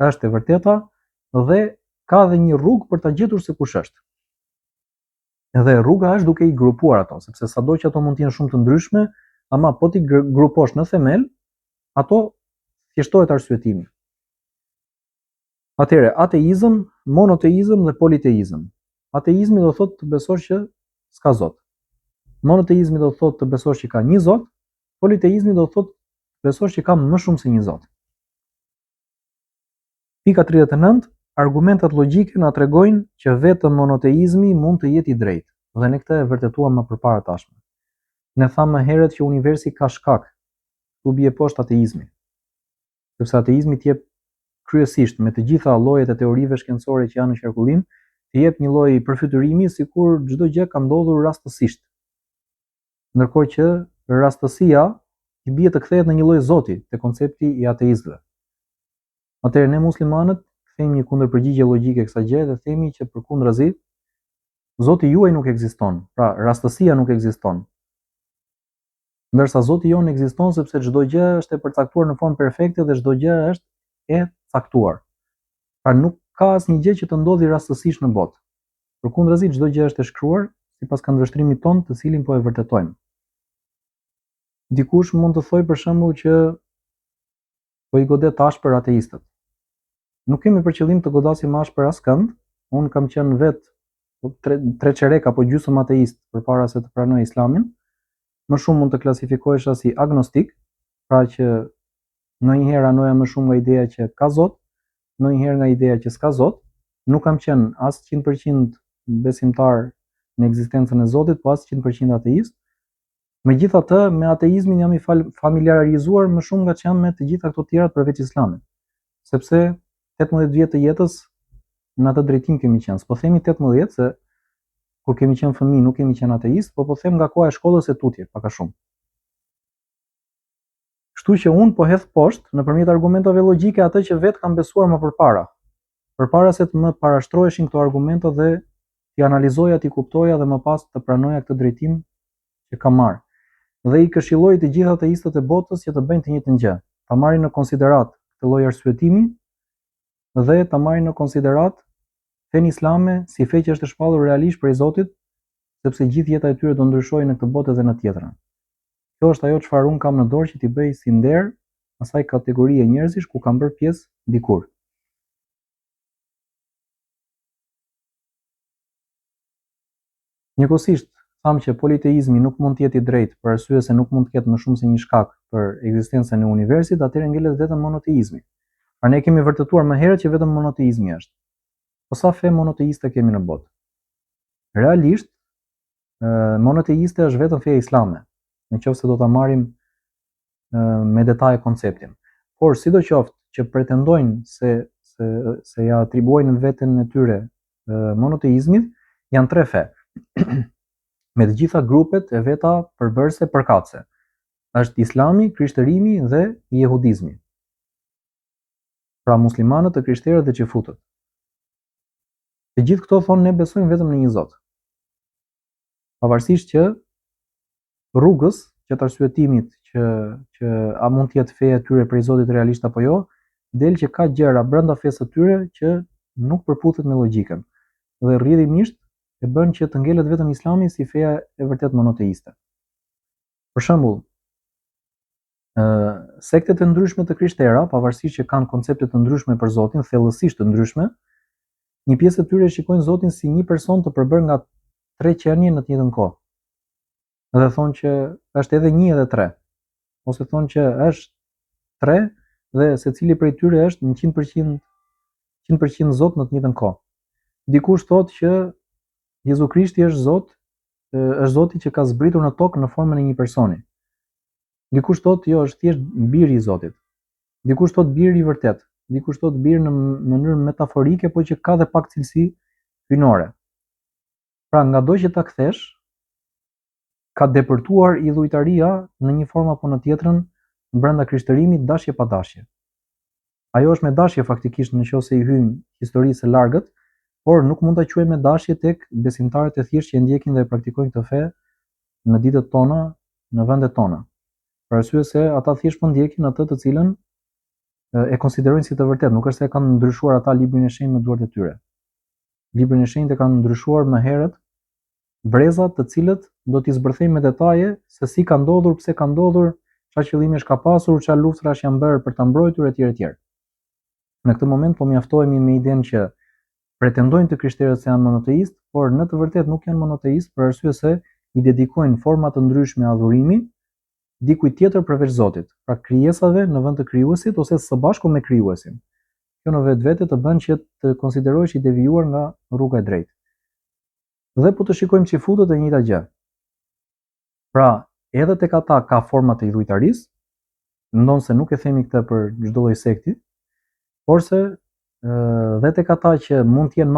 është e vërteta dhe ka dhe një rrugë për ta gjetur se kush është. Edhe rruga është duke i grupuar ato, sepse sado që ato mund të jenë shumë të ndryshme, ama po ti gruposh në themel, ato thjeshtohet arsyetimi. Atëherë, ateizëm, monoteizëm dhe politeizëm. Ateizmi do thotë të besosh që s'ka Zot. Monoteizmi do thotë të besosh që ka një Zot, politeizmi do thotë të besosh që ka më shumë se një Zot. Pika 39, argumentat logjike na tregojnë që vetëm monoteizmi mund të jetë i drejtë, dhe ne këtë e vërtetuam më përpara tashme. Ne thamë më herët që universi ka shkak, tu bie poshtë ateizmi. Sepse ateizmi t'jep kryesisht me të gjitha llojet e teorive shkencore që janë në qarkullim, të jep një lloj përfytyrimi sikur çdo gjë ka ndodhur rastësisht. Ndërkohë që rastësia i bie të kthehet në një lloj zoti, te koncepti i ateistëve. Atëherë ne muslimanët themi një kundërpërgjigje logjike kësaj gjë dhe themi që përkundrazi Zoti juaj nuk ekziston, pra rastësia nuk ekziston. Ndërsa Zoti jon ekziston sepse çdo gjë është e përcaktuar në formë perfekte dhe çdo gjë është e caktuar. Pra nuk ka asnjë gjë që të ndodhi rastësisht në botë. Përkundrazi çdo gjë është e shkruar sipas këndvështrimit ton, të cilin po e vërtetojmë. Dikush mund të thojë për shembull që po i godet ashpër ateistët. Nuk kemi për qëllim të godasim ashpër askënd. Unë kam qenë vetë 3 çerek apo gjysmë ateist përpara se të pranoj Islamin. Më shumë mund të klasifikohesha si agnostik, pra që ndonjëherë anoja më shumë nga ideja që ka Zot, ndonjëherë nga ideja që s'ka Zot. Nuk kam qenë as 100% besimtar në ekzistencën e Zotit, po as 100% ateist. Megjithatë, me ateizmin jam i familiarizuar më shumë nga që jam me të gjitha këto tjerat përveç Islamit. Sepse 18 vjet të jetës në atë drejtim kemi qenë. Po themi 18 se kur kemi qenë fëmijë nuk kemi qenë ateist, po them nga koha e shkollës e tutje, pak a shumë. Kështu që unë po hedh poshtë nëpërmjet argumentave logjike atë që vetë kam besuar më përpara se të më parashtroheshin këto argumente dhe t'i analizoja, t'i kuptoja dhe më pas të pranoja këtë drejtim që kam marrë. dhe i këshilloi të gjithë ateistët e botës që të bëjnë të njëjtën gjë, ta marrin në konsiderat këtë lloj arsyetimi dhe ta marrin në konsiderat fenë islame si fe që është e shpallur realisht prej Zotit, sepse gjithë jeta e tyre do ndryshojë në këtë botë dhe në tjetrën. Kjo është ajo çfarë un kam në dorë që t'i bëj si nder asaj kategorie njerëzish ku kam bërë pjesë dikur. Njëkohësisht, tham që politeizmi nuk mund të jetë i drejtë për arsye se nuk mund të ketë më shumë se një shkak për ekzistencën e universit, atëherë ngelet vetëm monoteizmi. Pra ne kemi vërtetuar më herët që vetëm monoteizmi është. Po sa fe monoteiste kemi në botë? Realisht, monoteiste është vetëm feja islame, nëse do ta marrim me detaje konceptin. Por sidoqoftë që pretendojnë se ja atribuojnë veten e tyre monoteizmit, janë tre fe. Me të gjitha grupet e veta përbërëse përkatëse. Është Islami, Krishtërimi dhe Jehudizmi. Pra muslimanët, të krishterët dhe xifutët. Të gjithë këto thonë ne besojmë vetëm në një Zot. Pavarësisht që rrugës që të arsyetimit që a mund të jetë feja e tyre prej Zotit realisht apo jo, del që ka gjëra brenda fesë së tyre që nuk përputhet me logjikën. Dhe rrjedhimisht e bën që të ngelet vetëm Islami si feja e vërtet monoteiste. Për shembull, sektet e ndryshme të krishtera, pavarësisht që kanë koncepte të ndryshme për Zotin, thellësisht të ndryshme, një pjesë e tyre shikojnë Zotin si një person të përbërë nga tre qenie në të njëjtën kohë. Dhe thonë që është edhe 1 edhe 3, ose thonë që është 3 dhe secili prej tyre është 100% Zot në të njëjtën kohë. Dikush thotë që Jezu Krishti është Zot, është Zoti që ka zbritur në tokë në formën e një personi. Dikush thotë jo, është thjesht biri i Zotit. Dikush thotë biri i vërtet. Dikush thotë biri në mënyrë metaforike, por që ka dhe pak cilësi hyjnore. Pra ngado që ta kthesh, ka depërtuar idhujtaria në një formë apo në tjetrën brenda krishtërimit, dashje pa dashje. Ajo është me dashje faktikisht nëse i hyjmë historisë së largët, por nuk mund ta quajmë me dashje tek besimtarët e thjeshtë që ndjekin dhe praktikojnë këtë fe në ditët tona, në vendet tona. Për arsye se ata thjesht po ndjekin atë të cilën e konsiderojnë si të vërtet, nuk është se kanë ndryshuar ata librin e shenjtë me duart e tyre. Librin e shenjtë e kanë ndryshuar më herët brezat të cilët do t'i zbërthejmë me detaje se si ka ndodhur, pse ka ndodhur, çfarë qëllimesh ka pasur, çfarë luftrash janë bërë për ta mbrojtur etj etj. Në këtë moment po mjaftohemi me idenë që pretendojnë të krishterët se janë monoteist, por në të vërtetë nuk janë monoteist për arsye se i dedikojnë forma të ndryshme adhurimi dikujt tjetër përveç Zotit, pra krijesave në vend të krijuesit ose së bashku me krijuesin. Kjo në vetvete të bën që të konsiderohesh i devijuar nga rruga e drejtë. Dhe po të shikojmë xifutët e njëjta gjë. Pra, edhe tek ata ka forma të idhujtarisë, ndonse nuk e themi këtë për çdo lloj sekti, porse dhe tek ata që mund të jenë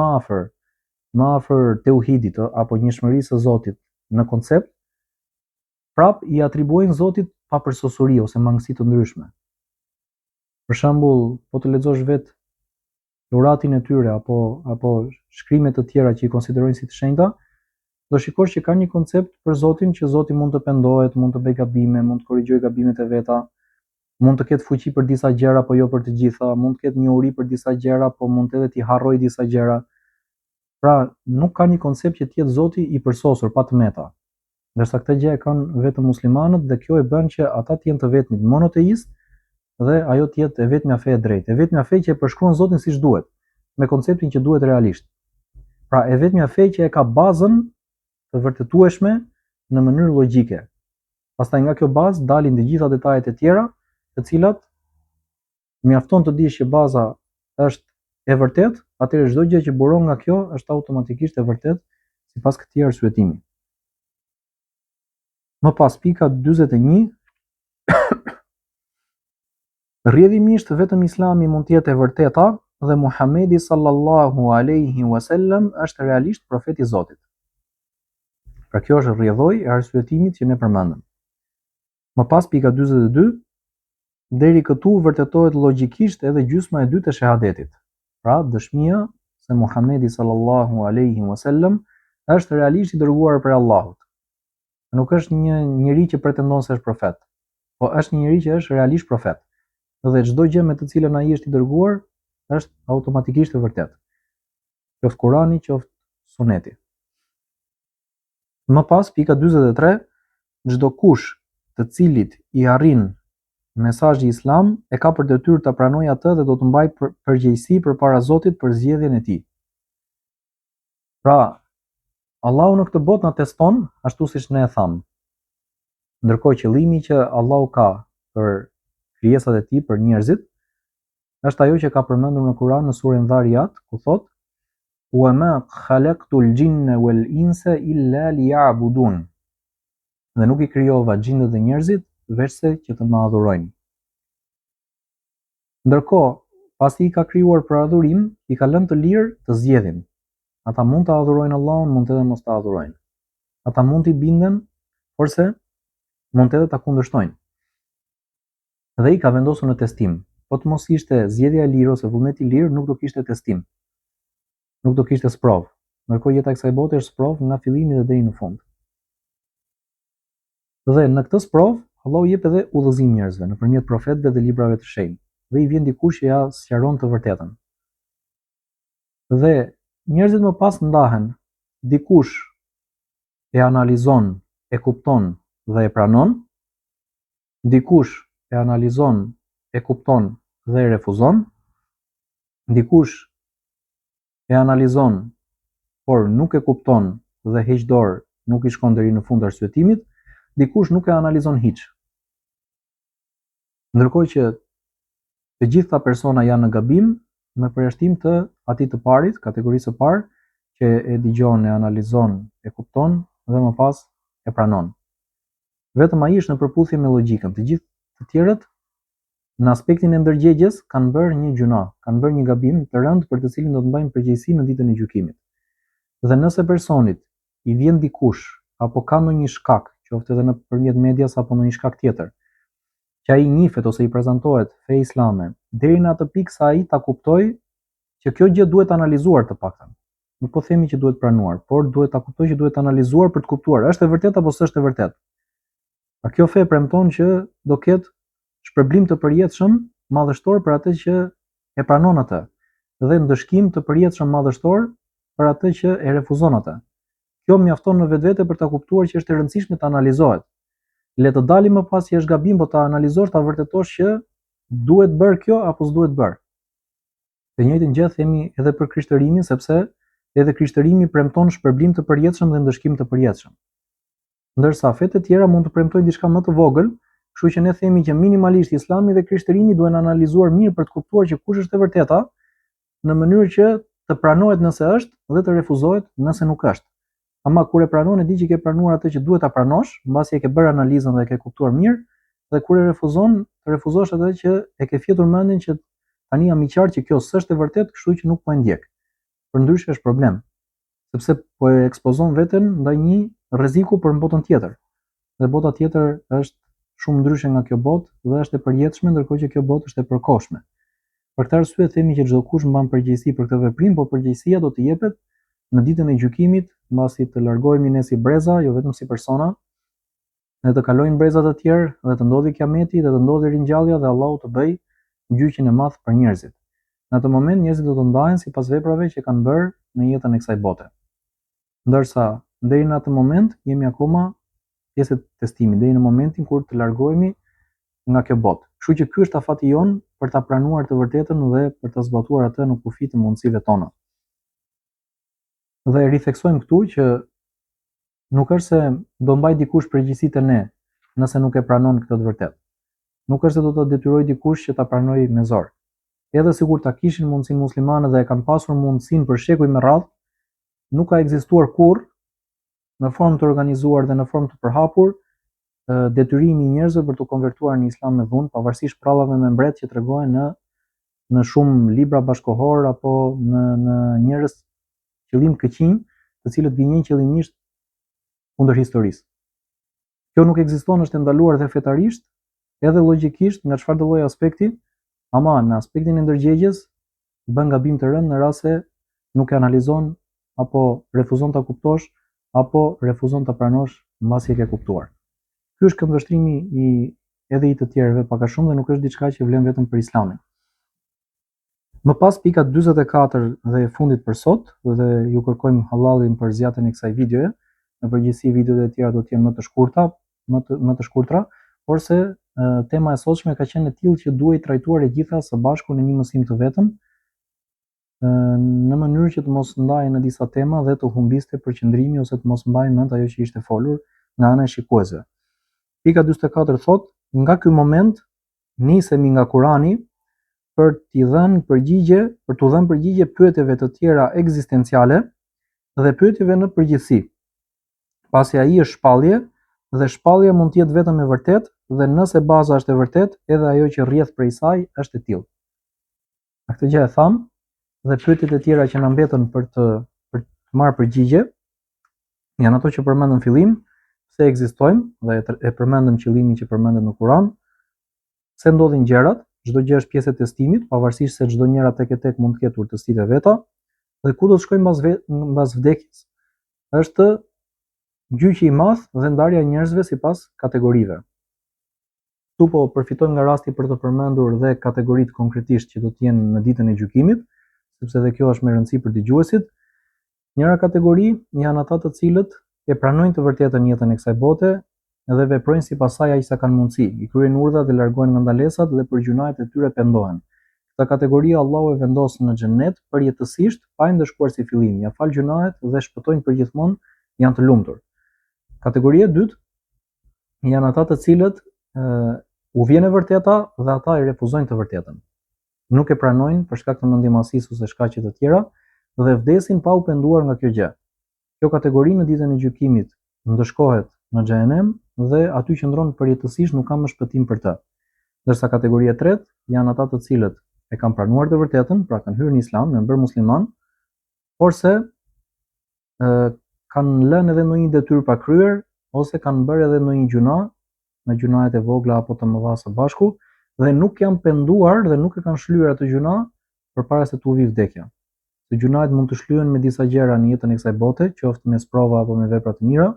më afër teuhidit apo njëshmërisë së Zotit në koncept, prap i atribuojnë Zotit papërsosuri ose mangësi të ndryshme. Për shembull, po të lexosh vetë dhuratin e tyre apo shkrimet të tjera që i konsiderojnë si të shenjta, do shikosh që ka një koncept për Zotin që Zoti mund të pendohet, mund të bëjë gabime, mund të korrigjojë gabimet e veta, mund të ketë fuqi për disa gjëra, po jo për të gjitha, mund të ketë njohuri për disa gjëra, po mund edhe t'i harrojë disa gjëra. Pra, nuk ka një koncept që të jetë Zoti i përsosur, pa tmeta. Ndërsa këtë gjë e kanë vetëm muslimanët dhe kjo e bën që ata të jenë të vetmit monoteist dhe ajo të jetë e vetmja fe e drejtë, e vetmja fe që e përshkruan Zotin siç duhet, me konceptin që duhet realisht. Pra, e vetmja fe që e ka bazën të vërtetueshme në mënyrë logjike. Pastaj nga kjo bazë dalin të gjitha detajet e tjera, të cilat mjafton të dish që baza është e vërtet, atëherë çdo gjë që buron nga kjo është automatikisht e vërtet sipas këtij arsyetimi. Më pas pika 41. Rrjedhimisht vetëm Islami mund të jetë e vërteta dhe Muhamedi sallallahu alaihi wasallam është realisht profeti i Zotit. Pra kjo është rrjedhoi e arsyetimit që ne përmendëm. Më pas pika 42. Deri këtu vërtetohet logjikisht edhe gjysma e dytë e shahadetit. Pra dëshmia se Muhamedi sallallahu alaihi wasallam është realisht i dërguar për Allahut. nuk është një njeri që pretendon se është profet, po është një njeri që është realisht profet. Dhe çdo gjë me të cilën ai është i dërguar është automatikisht e vërtetë. Qoftë Kurani, qoftë Suneti. Më pas, pika 43, çdo kush të cilit i arrin mesazhi islam e ka për detyrë ta pranojë atë dhe do të mbajë përgjegjësi përpara Zotit për zgjedhjen e tij. Pra, Allahu në këtë botë na teston ashtu siç ne e thamë. Ndërkohë qëllimi që Allahu ka për krijesat e tij, për njerëzit, është ajo që ka përmendur në Kur'an në surën Dhariyat, ku thotë: "Wa ma khalaqtul jinna wal insa illa liya'budun." Dhe nuk i krijova xhindët dhe njerëzit veçse që të më adhurojnë. Ndërkohë, pasi i ka krijuar për adhurim, i ka lënë të lirë të zgjedhin. Ata mund të adhurojnë Allahun, mund edhe mos ta adhurojnë. Ata mund t'i binden, porse mund edhe ta kundërshtojnë. Dhe i ka vendosur në testim. Po të mos ishte zgjedhja e lirë ose vullneti i lirë, nuk do kishte testim. Nuk do kishte sprov. Ndërkohë jeta e kësaj bote është sprov nga fillimi dhe deri në fund. Dhe në këtë sprov, Allahu jep edhe udhëzim njerëzve nëpërmjet profetëve dhe librave të shenjtë. Dhe i vjen dikush që ja sqaron të vërtetën. Dhe njerëzit më pas ndahen. Dikush e analizon, e kupton dhe e pranon. Dikush e analizon, e kupton dhe e refuzon. Dikush e analizon, por nuk e kupton dhe heq dorë, nuk i shkon deri në fund arsyetimit. Dikush nuk e analizon hiç. Ndërkohë që të gjitha persona janë në gabim, me përjashtim të atij të parit, kategorisë së parë, që e dëgjon, e analizon, e kupton dhe më pas e pranon. Vetëm ai është në përputhje me logjikën. Të gjithë të tjerët në aspektin e ndërgjegjes kanë bërë një gjuna, kanë bërë një gabim të rëndë për të cilin do të mbajnë përgjegjësi në ditën e gjykimit. Dhe nëse personit i vjen dikush apo ka ndonjë shkak, qoftë edhe nëpërmjet medias apo ndonjë shkak tjetër, që ai njihet ose i prezantohet fe islame, deri në atë pikë sa ai ta kuptojë që kjo gjë duhet analizuar të paktën. Nuk po themi që duhet pranuar, por duhet ta kuptojë që duhet analizuar për të kuptuar, është e vërtetë apo s'është e vërtetë. A kjo fe premton që do ketë shpërblim të përjetshëm madhështor për atë që e pranon atë, dhe ndëshkim të përjetshëm madhështor për atë që e refuzon atë. Kjo mjafton në vetvete për ta kuptuar që është e rëndësishme të analizohet. Le të dalim më pas që është gabim, po ta analizosh, ta vërtetosh që duhet bërë kjo apo s'duhet bërë. Të njëjtën gjë themi edhe për krishtërimin, sepse edhe krishtërimi premton shpërblim të përjetshëm dhe ndëshkim të përjetshëm. Ndërsa fetë të tjera mund të premtojnë diçka më të vogël, kështu që ne themi që minimalisht Islami dhe krishtërimi duhen analizuar mirë për të kuptuar që kush është e vërteta, në mënyrë që të pranohet nëse është dhe të refuzohet nëse nuk është. Ama kur e pranon, e di që ke pranuar atë që duhet ta pranosh, mbasi e ke bërë analizën dhe e ke kuptuar mirë, dhe kur e refuzon, të refuzosh atë që e ke fjetur mendjen që tani jam i qartë që kjo s'është e vërtetë, kështu që nuk po e ndjek. Përndryshe është problem, sepse po e ekspozon veten ndaj një rreziku për botën tjetër. Dhe bota tjetër është shumë ndryshe nga kjo botë dhe është e përjetshme, ndërkohë që kjo botë është e përkohshme. Për këtë arsye themi që çdo kush mban përgjegjësi për këtë veprim, por përgjegjësia do të jepet në ditën e gjykimit, mbasi të largohemi ne si breza, jo vetëm si persona, dhe të kalojnë brezat të tjerë dhe të ndodhi kiameti dhe të ndodhi ringjallja dhe Allahu të bëj gjyqin e madh për njerëzit. Në atë moment njerëzit do të ndahen sipas veprave që kanë bërë në jetën e kësaj bote. Ndërsa deri në atë moment jemi akoma pjesë e testimit, deri në momentin kur të largohemi nga kjo botë. Kështu që ky është afati jon për ta pranuar të vërtetën dhe për ta zbatuar atë në kufi të mundësive tona. Dhe ritheksojmë këtu që nuk është se do mbaj dikush përgjegjësitë e ne nëse nuk e pranon këtë të vërtetë. Nuk është se do të detyroj dikush që ta pranojë me zor. Edhe sikur ta kishin mundësinë muslimanë dhe e kanë pasur mundësinë për shekuj me radhë, nuk ka ekzistuar kurrë në formë të organizuar dhe në formë të përhapur detyrimi i njerëzve për të konvertuar në islam me dhunë, pavarësisht prallave me mbret që tregojnë në shumë libra bashkohor apo në njerëz qëllim këqij, të cilët gënjejnë qëllimisht kundër historisë. Kjo nuk ekziston, është e ndaluar dhe fetarisht, edhe logjikisht nga çfarëdo lloji aspekti, ama në aspektin e ndërgjegjes bën gabim të rënd në rast se nuk e analizon apo refuzon ta kuptosh apo refuzon ta pranosh mbasi e ke kuptuar. Ky është këndvështrimi edhe i të tjerëve pak a shumë dhe nuk është diçka që vlen vetëm për Islamin. Më pas pika 44 dhe e fundit për sot, dhe ju kërkojmë hallalin për zgjatjen e kësaj videoje. Në përgjithësi videot e tjera do të jenë më të shkurtra, por se tema e sotshme ka qenë e tillë që duhej trajtuar e gjitha së bashku në një mësim të vetëm, në mënyrë që të mos ndahej në disa tema dhe të humbiste përqendrimi ose të mos mbajë mend ajo që ishte folur nga ana e shikuesve. Pika 44 thot: nga ky moment nisemi nga Kurani për t'u dhënë përgjigje pyetjeve të tjera ekzistenciale dhe pyetjeve në përgjithësi. Pasi ai është shpallje dhe shpallja mund të jetë vetëm e vërtetë, dhe nëse baza është e vërtetë, edhe ajo që rrjedh prej saj është e tillë. Këtë gjë e tham, dhe pyetjet e tjera që na mbetën për të marrë përgjigje janë ato që përmendëm në fillim, pse ekzistojmë dhe e përmendëm qëllimin që përmendet në Kur'an, pse ndodhin gjërat, çdo gjë është pjesë e testimit, pavarësisht se çdo njëra tek e tek mund të ketë urtësitë e veta, dhe ku do të shkojmë mbas vdekjes, është gjyqi i madh dhe ndarja e njerëzve sipas kategorive. Ktu po përfitojmë nga rasti për të përmendur dhe kategoritë konkretisht që do të jenë në ditën e gjykimit, sepse edhe kjo është me rëndësi për dëgjuesit. Njëra kategori janë ata të cilët e pranojnë të vërtetën në jetën e kësaj bote dhe veprojnë sipas saj aq sa kanë mundësi, i kryejnë urdhat dhe largohen nga ndalesat dhe për gjunahet e tyre pendohen. Këtë kategori Allahu e vendos në xhenet përjetësisht, pa i ndëshkuar si fillim, ja fal gjunahet dhe shpëtojnë përgjithmonë, janë të lumtur. Kategoria e dytë janë ata të cilët u vjen e vërteta dhe ata e refuzojnë të vërtetën. Nuk e pranojnë për shkak të mendimasisë ose shkaqe të tjera dhe vdesin pa u penduar nga kjo gjë. Kjo kategori në ditën e gjykimit ndëshkohet në xhenem dhe aty qëndron përjetësisht, nuk ka më shpëtim për të. Ndërsa kategoria e tretë janë ata të cilët e kanë pranuar të vërtetën, pra kanë hyrë në Islam, janë bërë musliman, porse kanë lënë edhe ndonjë detyrë pa kryer ose kanë bërë edhe ndonjë gjuna, në gjunahet e vogla apo të mëdha së bashku, dhe nuk janë penduar dhe nuk e kanë shlyer atë gjuna përpara se t'u vi vdekja. Se gjunahet mund të shlyen me disa gjëra në jetën e kësaj bote, qoftë me sprova apo me vepra të mira,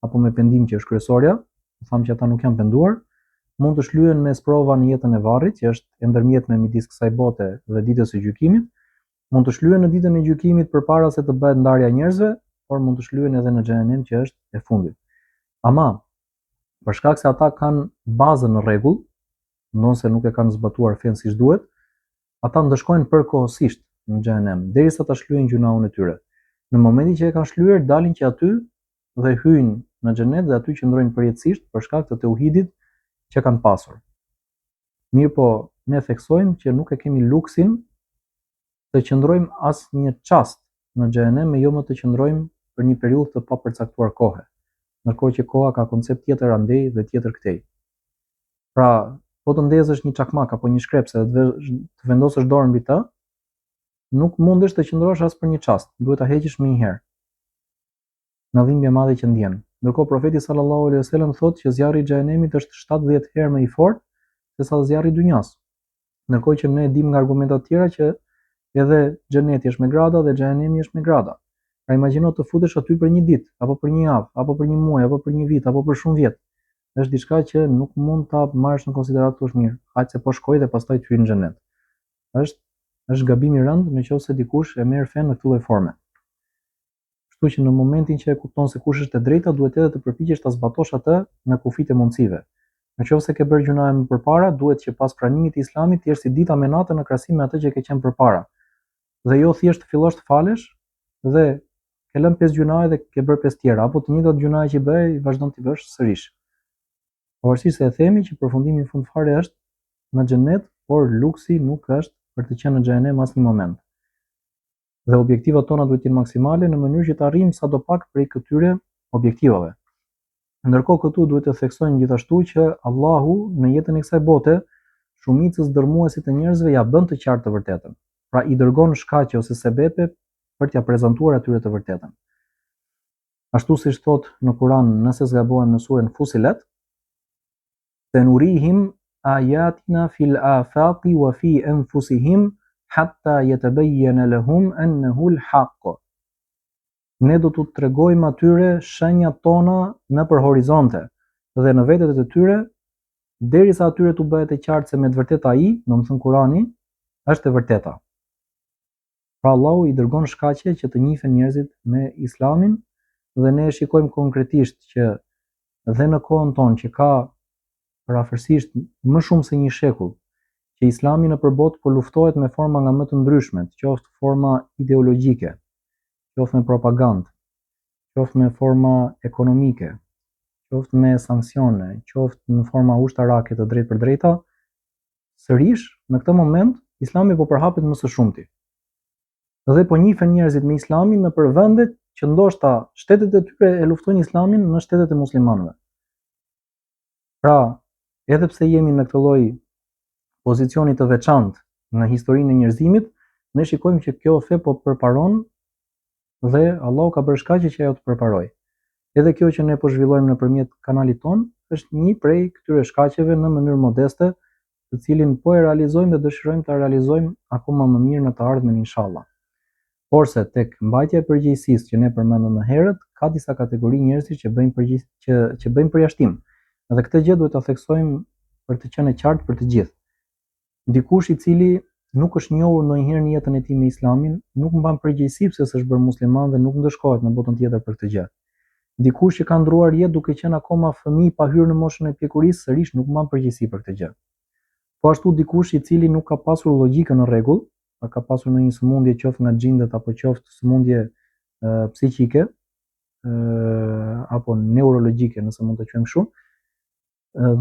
apo me pendim që është kryesorja, thamë që ata nuk janë penduar, mund të shlyen me sprova në jetën e varrit, që është e ndërmjetme midis kësaj bote dhe ditës së gjykimit, mund të shlyen në ditën e gjykimit përpara se të bëhet ndarja e njerëzve, por mund të shlyen edhe në xhenem që është e fundit. Ama për shkak se ata kanë bazën në rregull, ndonse nuk e kanë zbatuar fen siç duhet, ata ndëshkojnë përkohësisht në xhenem derisa ta shlyejnë gjunahun e tyre. Në momentin që e kanë shlyer, dalin që aty dhe hyjnë në xhenet dhe aty qëndrojnë përjetësisht për shkak të tauhidit që kanë pasur. Mirë po, ne theksojmë që nuk e kemi luksin të qëndrojmë as një çast në xhenem, me jo më të qëndrojmë për një periudhë të papërcaktuar kohe, ndërkohë që koha ka koncept tjetër andej dhe tjetër këtej. Pra, po të ndezësh një çakmak apo një shkrepse dhe të vendosësh dorën mbi të, nuk mundesh të qëndrosh as për një çast, duhet ta heqësh më një herë. Në dhimbje e madhe që ndjen. Ndërkohë profeti sallallahu alejhi wasallam thotë që zjarri i xhenemit është 70 herë më i fortë sesa zjarri i dynjas. Ndërkohë që ne dimë nga argumenta të tjera që edhe xheneti është me grada dhe xhenemi është me grada. Pra imagjino të futesh aty për një ditë, apo për një javë, apo për një muaj, apo për një vit, apo për shumë vjet. Është diçka që nuk mund ta marrësh në konsiderat thosh mirë, aq se po shkoj dhe pastaj të hyj në xhenet. Është gabim i rënd nëse dikush e merr fen në këtë lloj forme. Kështu që në momentin që e kupton se kush është e drejta, duhet edhe të përpiqesh ta zbatosh atë nga kufit e mundësive. Nëse ke bërë gjunahe më përpara, duhet që pas pranimit të Islamit të jesh si dita me natën në krahasim me atë që ke qenë përpara. Dhe jo thjesht të fillosh të falesh dhe ke lënë 5 gjunahe dhe ke bërë 5 tjera, apo të njëjtat gjunahe që bëj, vazhdon t'i bësh sërish. Pavarësisht se e themi që përfundimi i fund fare është në xhenet, por luksi nuk është për të qenë në xhenem asnjë moment. Dhe objektivat tona duhet të jenë maksimale në mënyrë që të arrijmë sadopak prej këtyre objektivave. Ndërkohë këtu duhet të theksojmë gjithashtu që Allahu në jetën e kësaj bote shumicës dërmuesit të njerëzve ja bën të qartë të vërtetën. Pra i dërgon shkaqe ose sebepe për t'ia prezantuar atyre të vërtetën. Ashtu siç thot në Kur'an, nëse zgabohem në surën Fusilet, "Sanurihim ayatina fil afaqi wa fi anfusihim hatta yatabayyana lahum annahu al-haqq." ne do t'u tregojmë atyre shenjat tona nëpër horizonte dhe në vetët e tyre, derisa atyre t'u bëhet e qartë se me të vërtetë ai, domethënë Kurani, është e vërteta. Pra Allahu i dërgon shkaqe që të njihen njerëzit me Islamin dhe ne shikojmë konkretisht që dhe në kohën tonë që ka parafërsisht më shumë se 1 shekull që Islami nëpër botë po luftohet me forma nga më të ndryshmet, qoftë forma ideologjike, qoftë me propagandë, qoftë me forma ekonomike, qoftë me sanksione, qoftë në forma ushtarake të drejtë për drejta, sërish në këtë moment Islami po përhapet më së shumti. Dhe po njihen njerëzit me Islamin nëpër vende që ndoshta shtetet e tyre e luftojnë Islamin në shtetet e muslimanëve. Pra, edhe pse jemi në këtë lloj pozicioni të veçantë në historinë e njerëzimit, ne shikojmë që kjo fe po përparon dhe Allahu ka bërë shkaqe që ajo të përparojë. Edhe kjo që ne po zhvillojmë nëpërmjet kanalit ton është një prej këtyre shkaqeve në mënyrë modeste, të cilin po e realizojmë dhe dëshirojmë ta realizojmë akoma më mirë në të ardhmen inshallah. Porse tek mbajtja e përgjegjësisë që ne përmendëm më herët, ka disa kategori njerëzish që bëjnë përjashtim. Dhe këtë gjë duhet ta theksojmë për të qenë e qartë për të gjithë. Dikush i cili nuk është njohur ndonjëherë në jetën e tij me Islamin, nuk mban përgjegjësi pse s'është bërë musliman dhe nuk ndeshkohet në botën tjetër për këtë gjë. Dikush që ka ndruar jetë duke qenë akoma fëmijë pa hyrë në moshën e pjekurisë, sërish nuk mban përgjegjësi për këtë gjë. Po ashtu dikush i cili nuk ka pasur logjikën në rregull, ka pasur ndonjë sëmundje qoftë nga xhindet apo qoftë sëmundje psiqike apo neurologjike, nëse mund të quajmë kështu,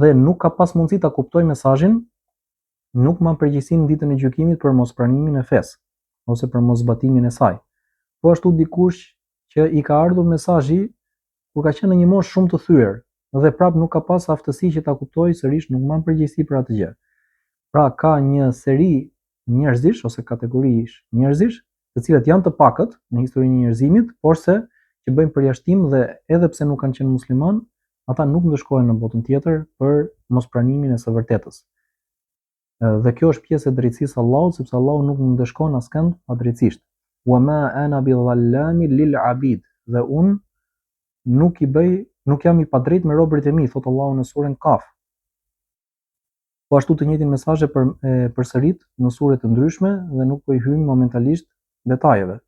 dhe nuk ka pas mundësi ta kuptojë mesazhin, nuk mban përgjegjësi në ditën e gjykimit për mospranimin e fesë ose për moszbatimin e saj. Po ashtu dikush që i ka ardhur mesazhi kur ka qenë në një moshë shumë të thyer dhe prap nuk ka pas aftësi që ta kuptojë, sërish nuk mban përgjegjësi për atë gjë. Pra ka një seri njerëzish ose kategorish njerëzish, të cilët janë të pakët në historinë e njerëzimit, porse që bëjnë përjashtim dhe edhe pse nuk kanë qenë musliman, ata nuk ndeshkohen në botën tjetër për mospranimin e së vërtetës. Dhe kjo është pjesë e drejtësisë së Allahut, sepse Allahu nuk ndeshkon askënd padrejtisht. Wa ma ana bidhallamin lil abid. Dhe unë nuk jam i padrejt me robërit e mi, thot Allahu në surën Kaf. Po ashtu të njëjtin mesazh përsërit në sure të ndryshme dhe nuk po i hyjmë momentalisht detajeve.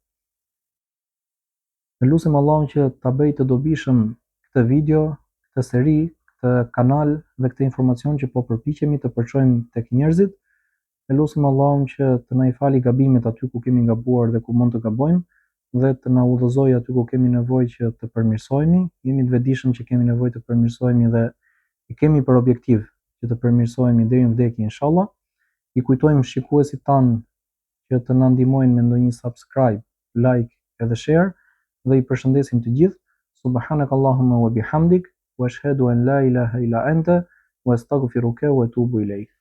Ne lutem Allahun që ta bëjë të dobishëm këtë video, këtë seri, këtë kanal dhe këtë informacion që po përpiqemi të përçojmë tek njerëzit. Ne lutem Allahun që të na i falë gabimet aty ku kemi gabuar dhe ku mund të gabojmë dhe të na udhëzojë aty ku kemi nevojë që të përmirësohemi. Jemi të vetëdijshëm që kemi nevojë të përmirësohemi dhe i kemi për objektiv që të përmirësohemi deri në vdekje inshallah. I kujtojmë shikuesit tanë që të na ndihmojnë me ndonjë subscribe, like edhe share dhe i përshëndesim të gjithë. Subhanakallahumma wa bihamdik wa ashhadu an la ilaha illa anta wa astaghfiruka wa atubu ilayk.